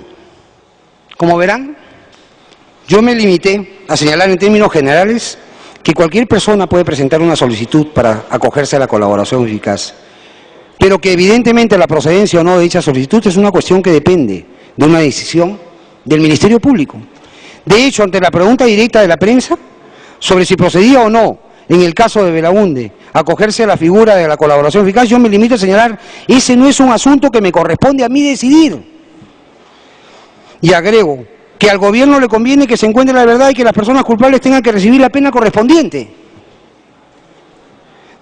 como verán, yo me limité a señalar en términos generales que cualquier persona puede presentar una solicitud para acogerse a la colaboración eficaz, pero que evidentemente la procedencia o no de dicha solicitud es una cuestión que depende de una decisión del Ministerio Público. De hecho, ante la pregunta directa de la prensa sobre si procedía o no, en el caso de Belaúnde, acogerse a la figura de la colaboración eficaz, yo me limito a señalar, ese no es un asunto que me corresponde a mí decidir. Y agrego que al gobierno le conviene que se encuentre la verdad y que las personas culpables tengan que recibir la pena correspondiente.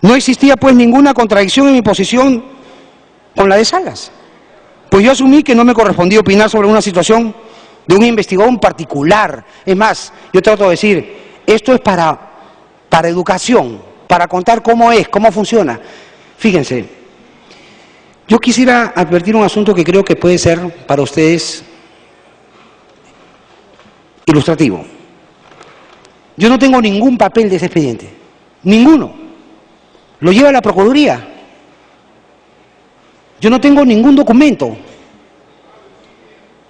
No existía pues ninguna contradicción en mi posición con la de Salas, pues yo asumí que no me correspondía opinar sobre una situación de un investigador en particular. Es más, yo trato de decir, esto es para educación, para contar cómo es, cómo funciona. Fíjense, yo quisiera advertir un asunto que creo que puede ser para ustedes ilustrativo. Yo no tengo ningún papel de ese expediente, ninguno. lo lleva a la Procuraduría. Yo no tengo ningún documento,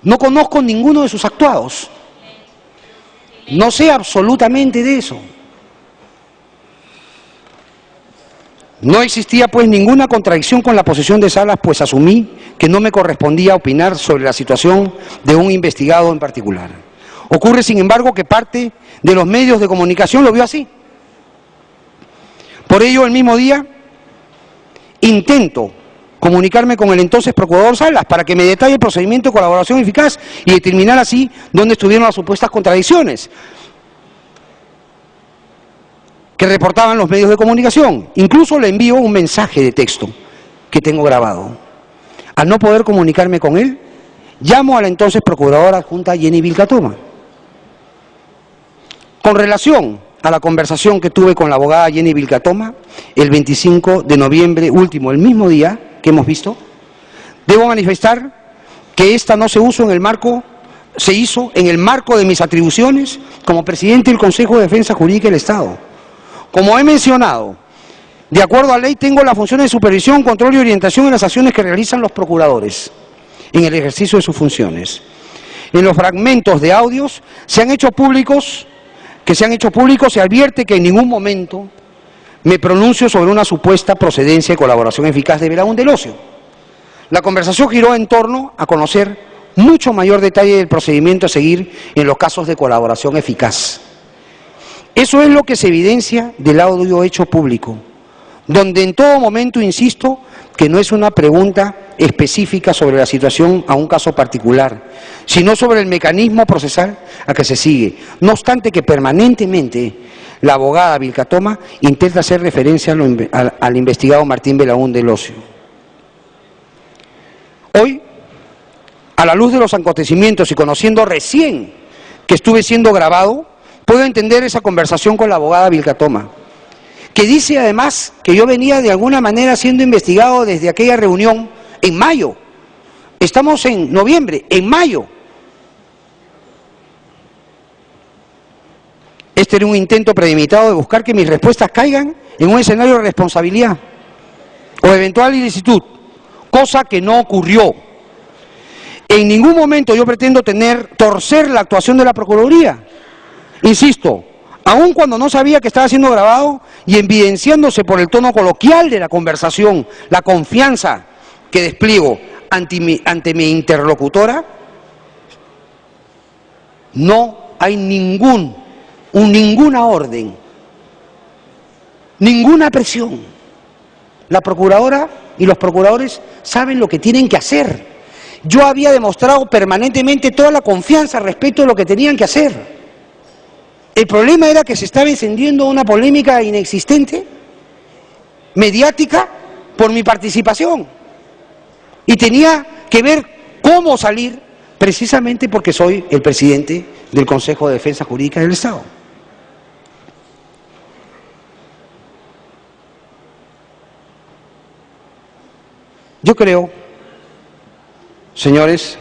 no conozco ninguno de sus actuados, no sé absolutamente de eso. No existía pues ninguna contradicción con la posesión de Salas, pues asumí que no me correspondía opinar sobre la situación de un investigado en particular. Ocurre, sin embargo, que parte de los medios de comunicación lo vio así. Por ello, el mismo día, intento comunicarme con el entonces procurador Salas para que me detalle el procedimiento de colaboración eficaz y determinar así dónde estuvieron las supuestas contradicciones que reportaban los medios de comunicación. Incluso le envío un mensaje de texto que tengo grabado. Al no poder comunicarme con él, llamo a la entonces procuradora adjunta Jenny Vilcatoma. Con relación a la conversación que tuve con la abogada Jenny Vilcatoma el 25 de noviembre último, el mismo día que hemos visto, debo manifestar que esta no se hizo en el marco de mis atribuciones como presidente del Consejo de Defensa Jurídica del Estado. Como he mencionado, de acuerdo a ley tengo las funciones de supervisión, control y orientación en las acciones que realizan los procuradores en el ejercicio de sus funciones. En los fragmentos de audios se han hecho públicos, se advierte que en ningún momento me pronuncio sobre una supuesta procedencia y colaboración eficaz de Belaúnde Locio. La conversación giró en torno a conocer mucho mayor detalle del procedimiento a seguir en los casos de colaboración eficaz. Eso es lo que se evidencia del audio hecho público, donde en todo momento insisto que no es una pregunta específica sobre la situación a un caso particular, sino sobre el mecanismo procesal a que se sigue. No obstante que permanentemente la abogada Vilcatoma intenta hacer referencia al investigado Martín Belaúnde Locio. Hoy, a la luz de los acontecimientos y conociendo recién que estuve siendo grabado, puedo entender esa conversación con la abogada Vilcatoma, que dice además que yo venía de alguna manera siendo investigado desde aquella reunión en mayo. Estamos en noviembre, en mayo. Este era un intento premeditado de buscar que mis respuestas caigan en un escenario de responsabilidad o eventual ilicitud, cosa que no ocurrió. En ningún momento yo pretendo torcer la actuación de la Procuraduría. Insisto, aun cuando no sabía que estaba siendo grabado y evidenciándose por el tono coloquial de la conversación, la confianza que despliego ante mi interlocutora, no hay ninguna orden, ninguna presión. La procuradora y los procuradores saben lo que tienen que hacer. Yo había demostrado permanentemente toda la confianza respecto de lo que tenían que hacer. El problema era que se estaba encendiendo una polémica inexistente, mediática, por mi participación. Y tenía que ver cómo salir, precisamente porque soy el presidente del Consejo de Defensa Jurídica del Estado. Yo creo, señores,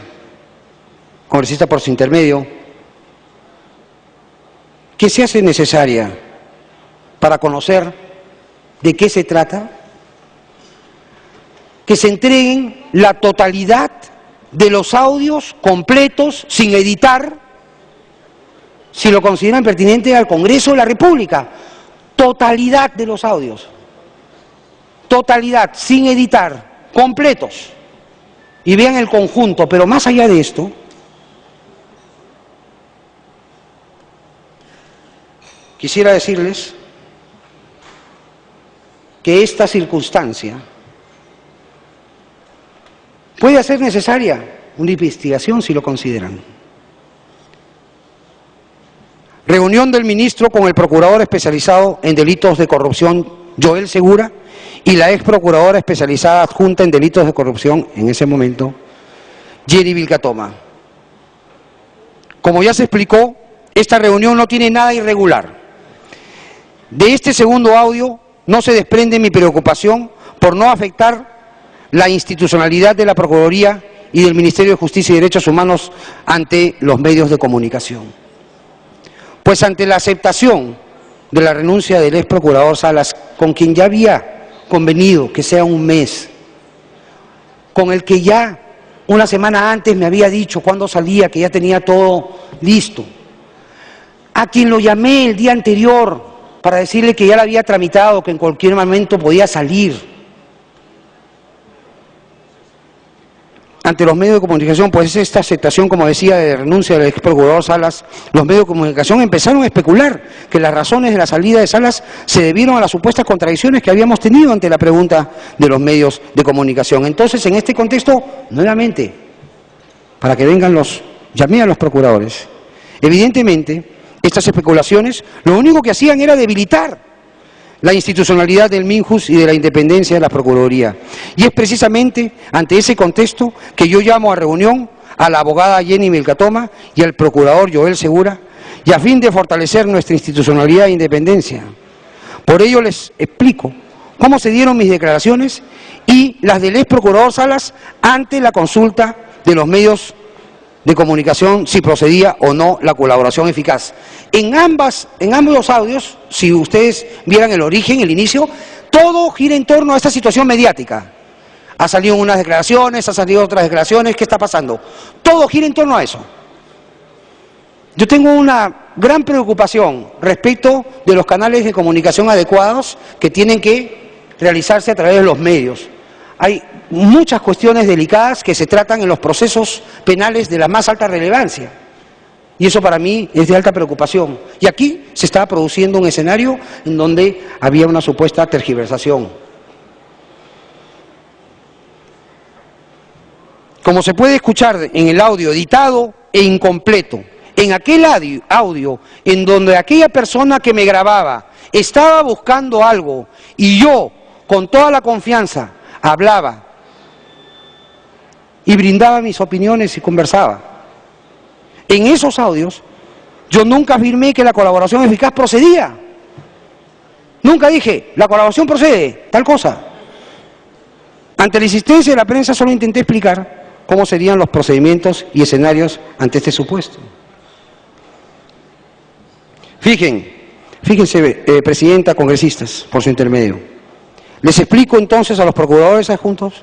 congresistas por su intermedio, que se hace necesaria para conocer de qué se trata, que se entreguen la totalidad de los audios completos, sin editar, si lo consideran pertinente, al Congreso de la República. Totalidad de los audios, totalidad, sin editar, completos, y vean el conjunto. Pero más allá de esto, quisiera decirles que esta circunstancia puede hacer necesaria una investigación si lo consideran. Reunión del ministro con el procurador especializado en delitos de corrupción, Joel Segura, y la ex procuradora especializada adjunta en delitos de corrupción, en ese momento, Jenny Vilcatoma. Como ya se explicó, esta reunión no tiene nada irregular. De este segundo audio no se desprende mi preocupación por no afectar la institucionalidad de la Procuraduría y del Ministerio de Justicia y Derechos Humanos ante los medios de comunicación. Pues ante la aceptación de la renuncia del ex procurador Salas, con quien ya había convenido que sea un mes, con el que ya una semana antes me había dicho cuándo salía, que ya tenía todo listo, a quien lo llamé el día anterior para decirle que ya la había tramitado, que en cualquier momento podía salir. Ante los medios de comunicación, pues esta aceptación, como decía, de renuncia del ex procurador Salas, los medios de comunicación empezaron a especular que las razones de la salida de Salas se debieron a las supuestas contradicciones que habíamos tenido ante la pregunta de los medios de comunicación. Entonces, en este contexto, nuevamente, para que vengan llamé a los procuradores. Evidentemente, estas especulaciones lo único que hacían era debilitar la institucionalidad del MINJUS y de la independencia de la Procuraduría. Y es precisamente ante ese contexto que yo llamo a reunión a la abogada Jenny Vilcatoma y al procurador Joel Segura, y a fin de fortalecer nuestra institucionalidad e independencia. Por ello les explico cómo se dieron mis declaraciones y las del ex procurador Salas ante la consulta de los medios de comunicación si procedía o no la colaboración eficaz. En ambos audios, si ustedes vieran el origen, el inicio, todo gira en torno a esta situación mediática. Ha salido unas declaraciones, ha salido otras declaraciones, ¿qué está pasando? Todo gira en torno a eso. Yo tengo una gran preocupación respecto de los canales de comunicación adecuados que tienen que realizarse a través de los medios. Hay muchas cuestiones delicadas que se tratan en los procesos penales de la más alta relevancia. Y eso para mí es de alta preocupación. Y aquí se estaba produciendo un escenario en donde había una supuesta tergiversación. Como se puede escuchar en el audio editado e incompleto, en aquel audio en donde aquella persona que me grababa estaba buscando algo y yo, con toda la confianza, hablaba y brindaba mis opiniones y conversaba. En esos audios yo nunca afirmé que la colaboración eficaz procedía. Nunca dije, la colaboración procede, tal cosa. Ante la insistencia de la prensa solo intenté explicar cómo serían los procedimientos y escenarios ante este supuesto. Fíjense, presidenta, congresistas, por su intermedio. Les explico entonces a los procuradores adjuntos,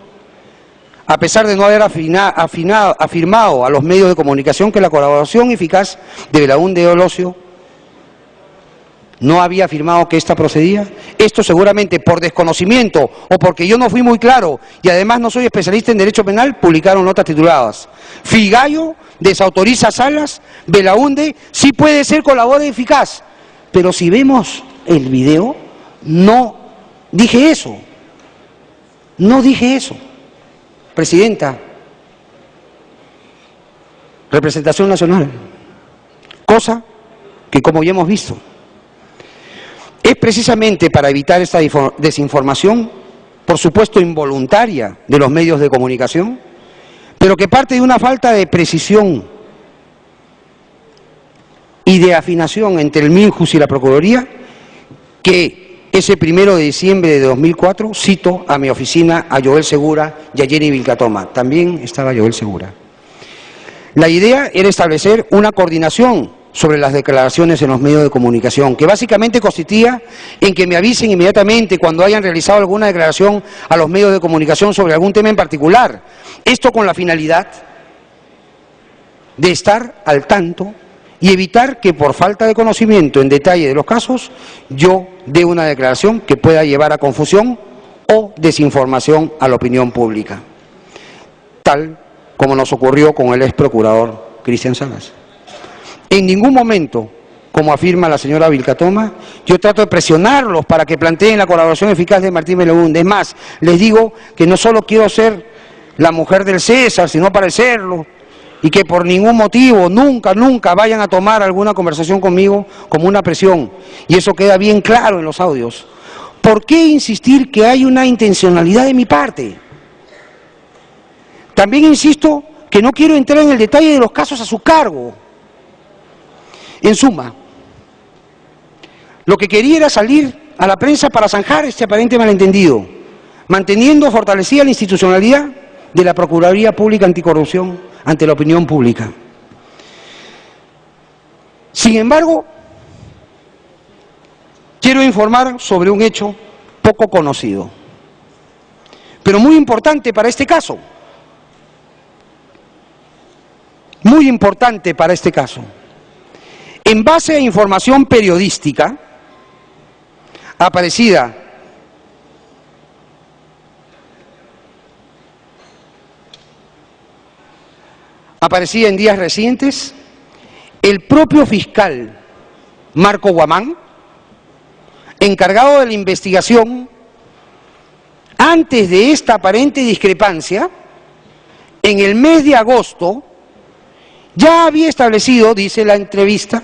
a pesar de no haber afirmado a los medios de comunicación que la colaboración eficaz de Belaúnde de Olosio no había afirmado que ésta procedía, esto seguramente por desconocimiento o porque yo no fui muy claro y además no soy especialista en derecho penal, publicaron notas tituladas: Figallo desautoriza a Salas, Belaúnde sí puede ser colaborador eficaz. Pero si vemos el video, no dije eso. No dije eso. Presidenta, representación nacional, cosa que, como ya hemos visto, es precisamente para evitar esta desinformación, por supuesto involuntaria, de los medios de comunicación, pero que parte de una falta de precisión y de afinación entre el MINJUS y la Procuraduría, que ese 1 de diciembre de 2004 cito a mi oficina a Joel Segura y a Jenny Vilcatoma. También estaba Joel Segura. La idea era establecer una coordinación sobre las declaraciones en los medios de comunicación, que básicamente consistía en que me avisen inmediatamente cuando hayan realizado alguna declaración a los medios de comunicación sobre algún tema en particular. Esto con la finalidad de estar al tanto y evitar que por falta de conocimiento en detalle de los casos yo dé una declaración que pueda llevar a confusión o desinformación a la opinión pública, tal como nos ocurrió con el ex procurador Cristian Salas. En ningún momento, como afirma la señora Vilcatoma, yo trato de presionarlos para que planteen la colaboración eficaz de Martín Belaúnde. Es más, les digo que no solo quiero ser la mujer del César, sino parecerlo, y que por ningún motivo, nunca vayan a tomar alguna conversación conmigo como una presión. Y eso queda bien claro en los audios. ¿Por qué insistir que hay una intencionalidad de mi parte? También insisto que no quiero entrar en el detalle de los casos a su cargo. En suma, lo que quería era salir a la prensa para zanjar este aparente malentendido, manteniendo fortalecida la institucionalidad de la Procuraduría Pública Anticorrupción ante la opinión pública. Sin embargo, quiero informar sobre un hecho poco conocido. pero muy importante para este caso. Muy importante para este caso. En base a información periodística aparecida en días recientes, el propio fiscal Marco Guamán, encargado de la investigación, antes de esta aparente discrepancia, en el mes de agosto, ya había establecido, dice la entrevista,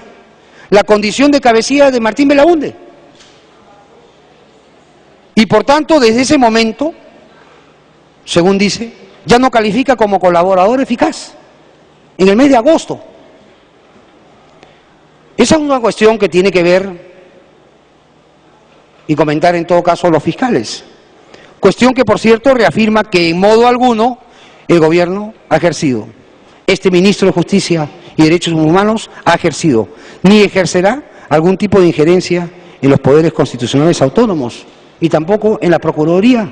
la condición de cabecilla de Martín Belaúnde. Y por tanto, desde ese momento, según dice, ya no califica como colaborador eficaz, en el mes de agosto. Esa es una cuestión que tiene que ver y comentar en todo caso los fiscales. Cuestión que, por cierto, reafirma que en modo alguno el gobierno ha ejercido. Este ministro de Justicia y Derechos Humanos ha ejercido, ni ejercerá algún tipo de injerencia en los poderes constitucionales autónomos y tampoco en la Procuraduría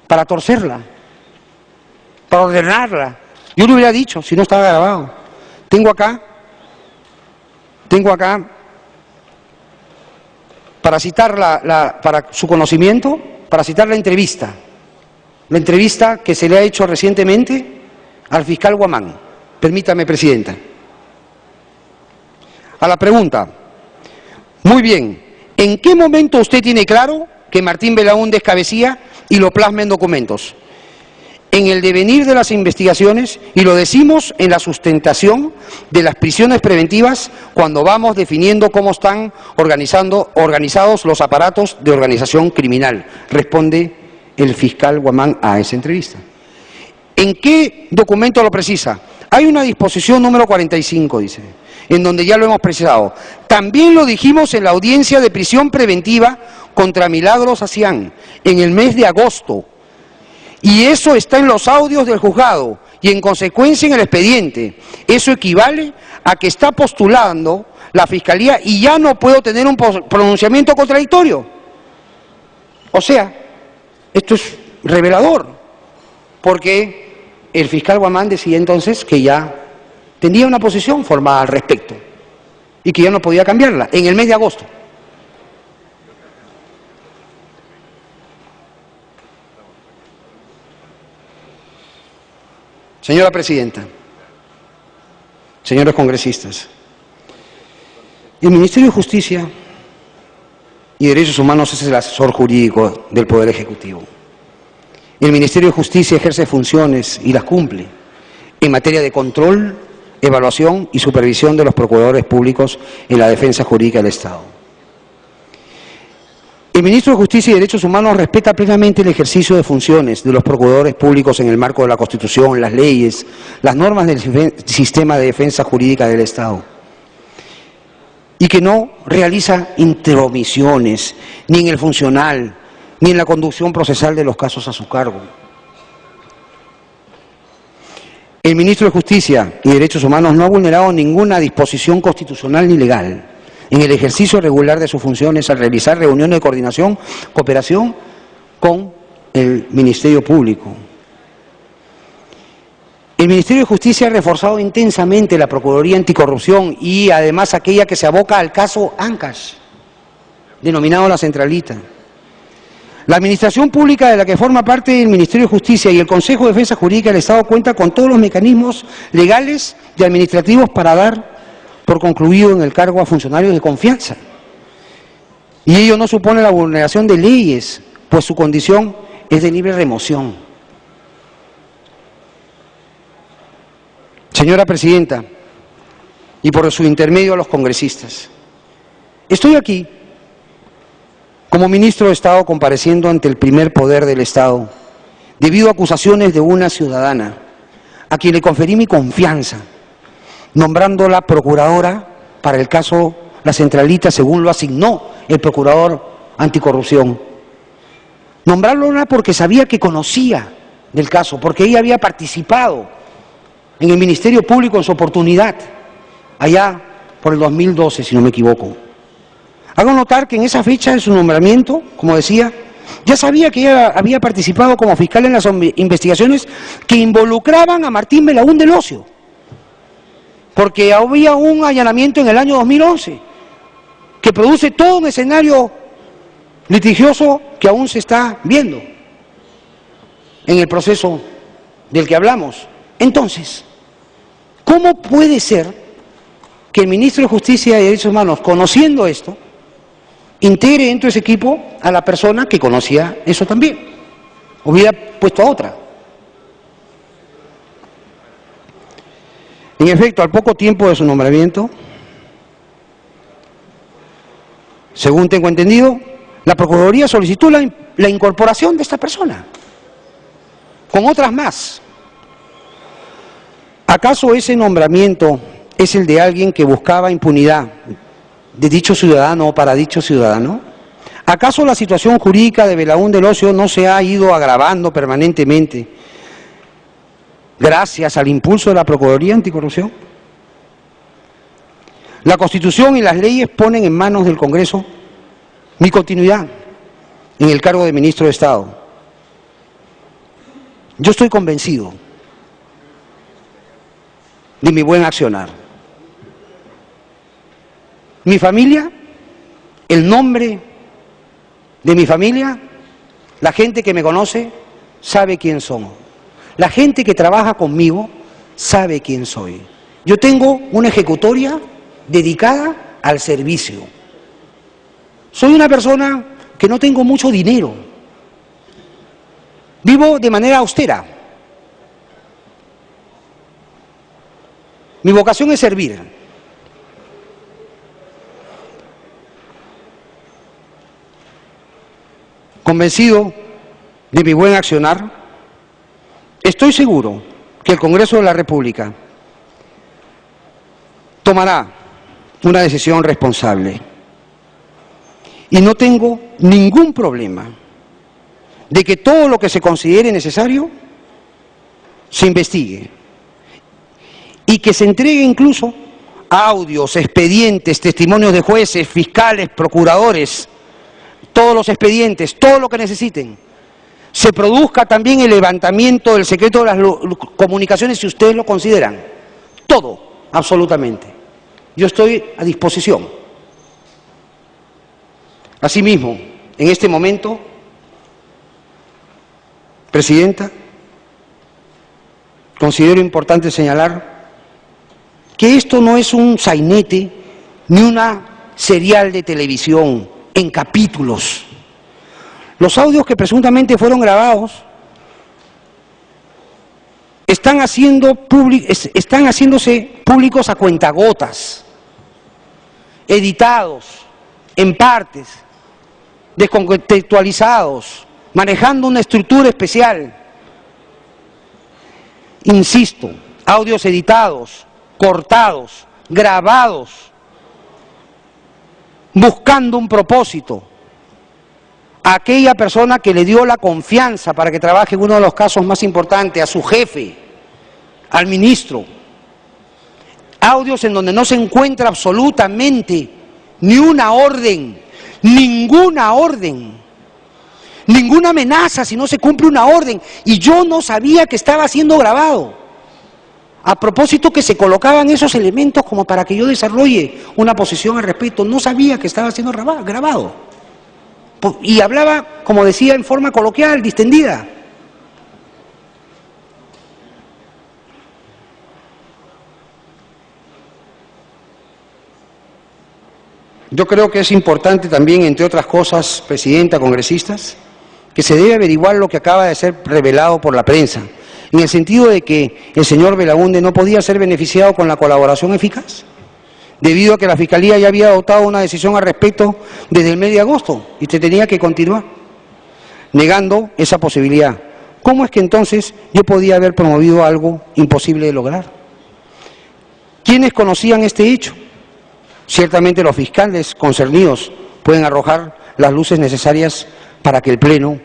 para torcerla, para ordenarla. Yo lo hubiera dicho si no estaba grabado. Tengo acá, para citar para su conocimiento, para citar la entrevista que se le ha hecho recientemente al fiscal Guamán. Permítame, Presidenta. A la pregunta, muy bien, ¿en qué momento usted tiene claro que Martín Belaúnde es cabecilla y lo plasma en documentos? En el devenir de las investigaciones, y lo decimos en la sustentación de las prisiones preventivas cuando vamos definiendo cómo están organizados los aparatos de organización criminal, responde el fiscal Guamán a esa entrevista. ¿En qué documento lo precisa? Hay una disposición número 45, dice, en donde ya lo hemos precisado. También lo dijimos en la audiencia de prisión preventiva contra Milagros Acián, en el mes de agosto. Y eso está en los audios del juzgado y en consecuencia en el expediente. Eso equivale a que está postulando la Fiscalía y ya no puedo tener un pronunciamiento contradictorio. O sea, esto es revelador, porque el fiscal Guamán decía entonces que ya tenía una posición formada al respecto y que ya no podía cambiarla en el mes de agosto. Señora Presidenta, señores congresistas, el Ministerio de Justicia y Derechos Humanos es el asesor jurídico del Poder Ejecutivo. El Ministerio de Justicia ejerce funciones y las cumple en materia de control, evaluación y supervisión de los procuradores públicos en la defensa jurídica del Estado. El Ministro de Justicia y Derechos Humanos respeta plenamente el ejercicio de funciones de los procuradores públicos en el marco de la Constitución, las leyes, las normas del sistema de defensa jurídica del Estado, y que no realiza intromisiones ni en el funcional ni en la conducción procesal de los casos a su cargo. El Ministro de Justicia y Derechos Humanos no ha vulnerado ninguna disposición constitucional ni legal en el ejercicio regular de sus funciones al realizar reuniones de coordinación, cooperación con el Ministerio Público. El Ministerio de Justicia ha reforzado intensamente la Procuraduría Anticorrupción y además aquella que se aboca al caso Ancash, denominado la Centralita. La Administración Pública de la que forma parte el Ministerio de Justicia y el Consejo de Defensa Jurídica del Estado cuenta con todos los mecanismos legales y administrativos para dar por concluido en el cargo a funcionarios de confianza. Y ello no supone la vulneración de leyes, pues su condición es de libre remoción. Señora Presidenta, y por su intermedio a los congresistas, estoy aquí como ministro de Estado compareciendo ante el primer poder del Estado debido a acusaciones de una ciudadana a quien le conferí mi confianza, nombrándola procuradora para el caso La Centralita, según lo asignó el procurador anticorrupción. Nombrarla porque sabía que conocía del caso, porque ella había participado en el Ministerio Público en su oportunidad, allá por el 2012, si no me equivoco. Hago notar que en esa fecha de su nombramiento, como decía, ya sabía que ella había participado como fiscal en las investigaciones que involucraban a Martín Belaúnde del Ocio, porque había un allanamiento en el año 2011 que produce todo un escenario litigioso que aún se está viendo en el proceso del que hablamos. Entonces, ¿cómo puede ser que el ministro de Justicia y Derechos Humanos, conociendo esto, integre dentro de ese equipo a la persona que conocía eso también? Hubiera puesto a otra. En efecto, al poco tiempo de su nombramiento, según tengo entendido, la Procuraduría solicitó la incorporación de esta persona, con otras más. ¿Acaso ese nombramiento es el de alguien que buscaba impunidad de dicho ciudadano o para dicho ciudadano? ¿Acaso la situación jurídica de Belaúnde del Ocio no se ha ido agravando permanentemente gracias al impulso de la Procuraduría Anticorrupción? La Constitución y las leyes ponen en manos del Congreso mi continuidad en el cargo de ministro de Estado. Yo estoy convencido de mi buen accionar. Mi familia, el nombre de mi familia, la gente que me conoce sabe quién somos. La gente que trabaja conmigo sabe quién soy. Yo tengo una ejecutoria dedicada al servicio. Soy una persona que no tengo mucho dinero. Vivo de manera austera. Mi vocación es servir. Convencido de mi buen accionar, estoy seguro que el Congreso de la República tomará una decisión responsable. Y no tengo ningún problema de que todo lo que se considere necesario se investigue y que se entregue incluso audios, expedientes, testimonios de jueces, fiscales, procuradores, todos los expedientes, todo lo que necesiten. Se produzca también el levantamiento del secreto de las comunicaciones si ustedes lo consideran. Todo, absolutamente. Yo estoy a disposición. Asimismo, en este momento, Presidenta, considero importante señalar que esto no es un sainete ni una serial de televisión en capítulos. Los audios que presuntamente fueron grabados están haciéndose públicos a cuentagotas, editados en partes, descontextualizados, manejando una estructura especial. Insisto, audios editados, cortados, grabados, buscando un propósito. A aquella persona que le dio la confianza para que trabaje en uno de los casos más importantes, a su jefe, al ministro. Audios en donde no se encuentra absolutamente ni una orden, ninguna orden, ninguna amenaza si no se cumple una orden. Y yo no sabía que estaba siendo grabado. A propósito que se colocaban esos elementos como para que yo desarrolle una posición al respecto. No sabía que estaba siendo grabado. Y hablaba, como decía, en forma coloquial, distendida. Yo creo que es importante también, entre otras cosas, Presidenta, congresistas, que se debe averiguar lo que acaba de ser revelado por la prensa, en el sentido de que el señor Belaúnde no podía ser beneficiado con la colaboración eficaz, debido a que la Fiscalía ya había adoptado una decisión al respecto desde el mes de agosto y se tenía que continuar, negando esa posibilidad. ¿Cómo es que entonces yo podía haber promovido algo imposible de lograr? ¿Quiénes conocían este hecho? Ciertamente los fiscales concernidos pueden arrojar las luces necesarias para que el Pleno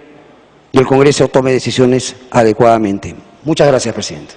y el Congreso tome decisiones adecuadamente. Muchas gracias, Presidente.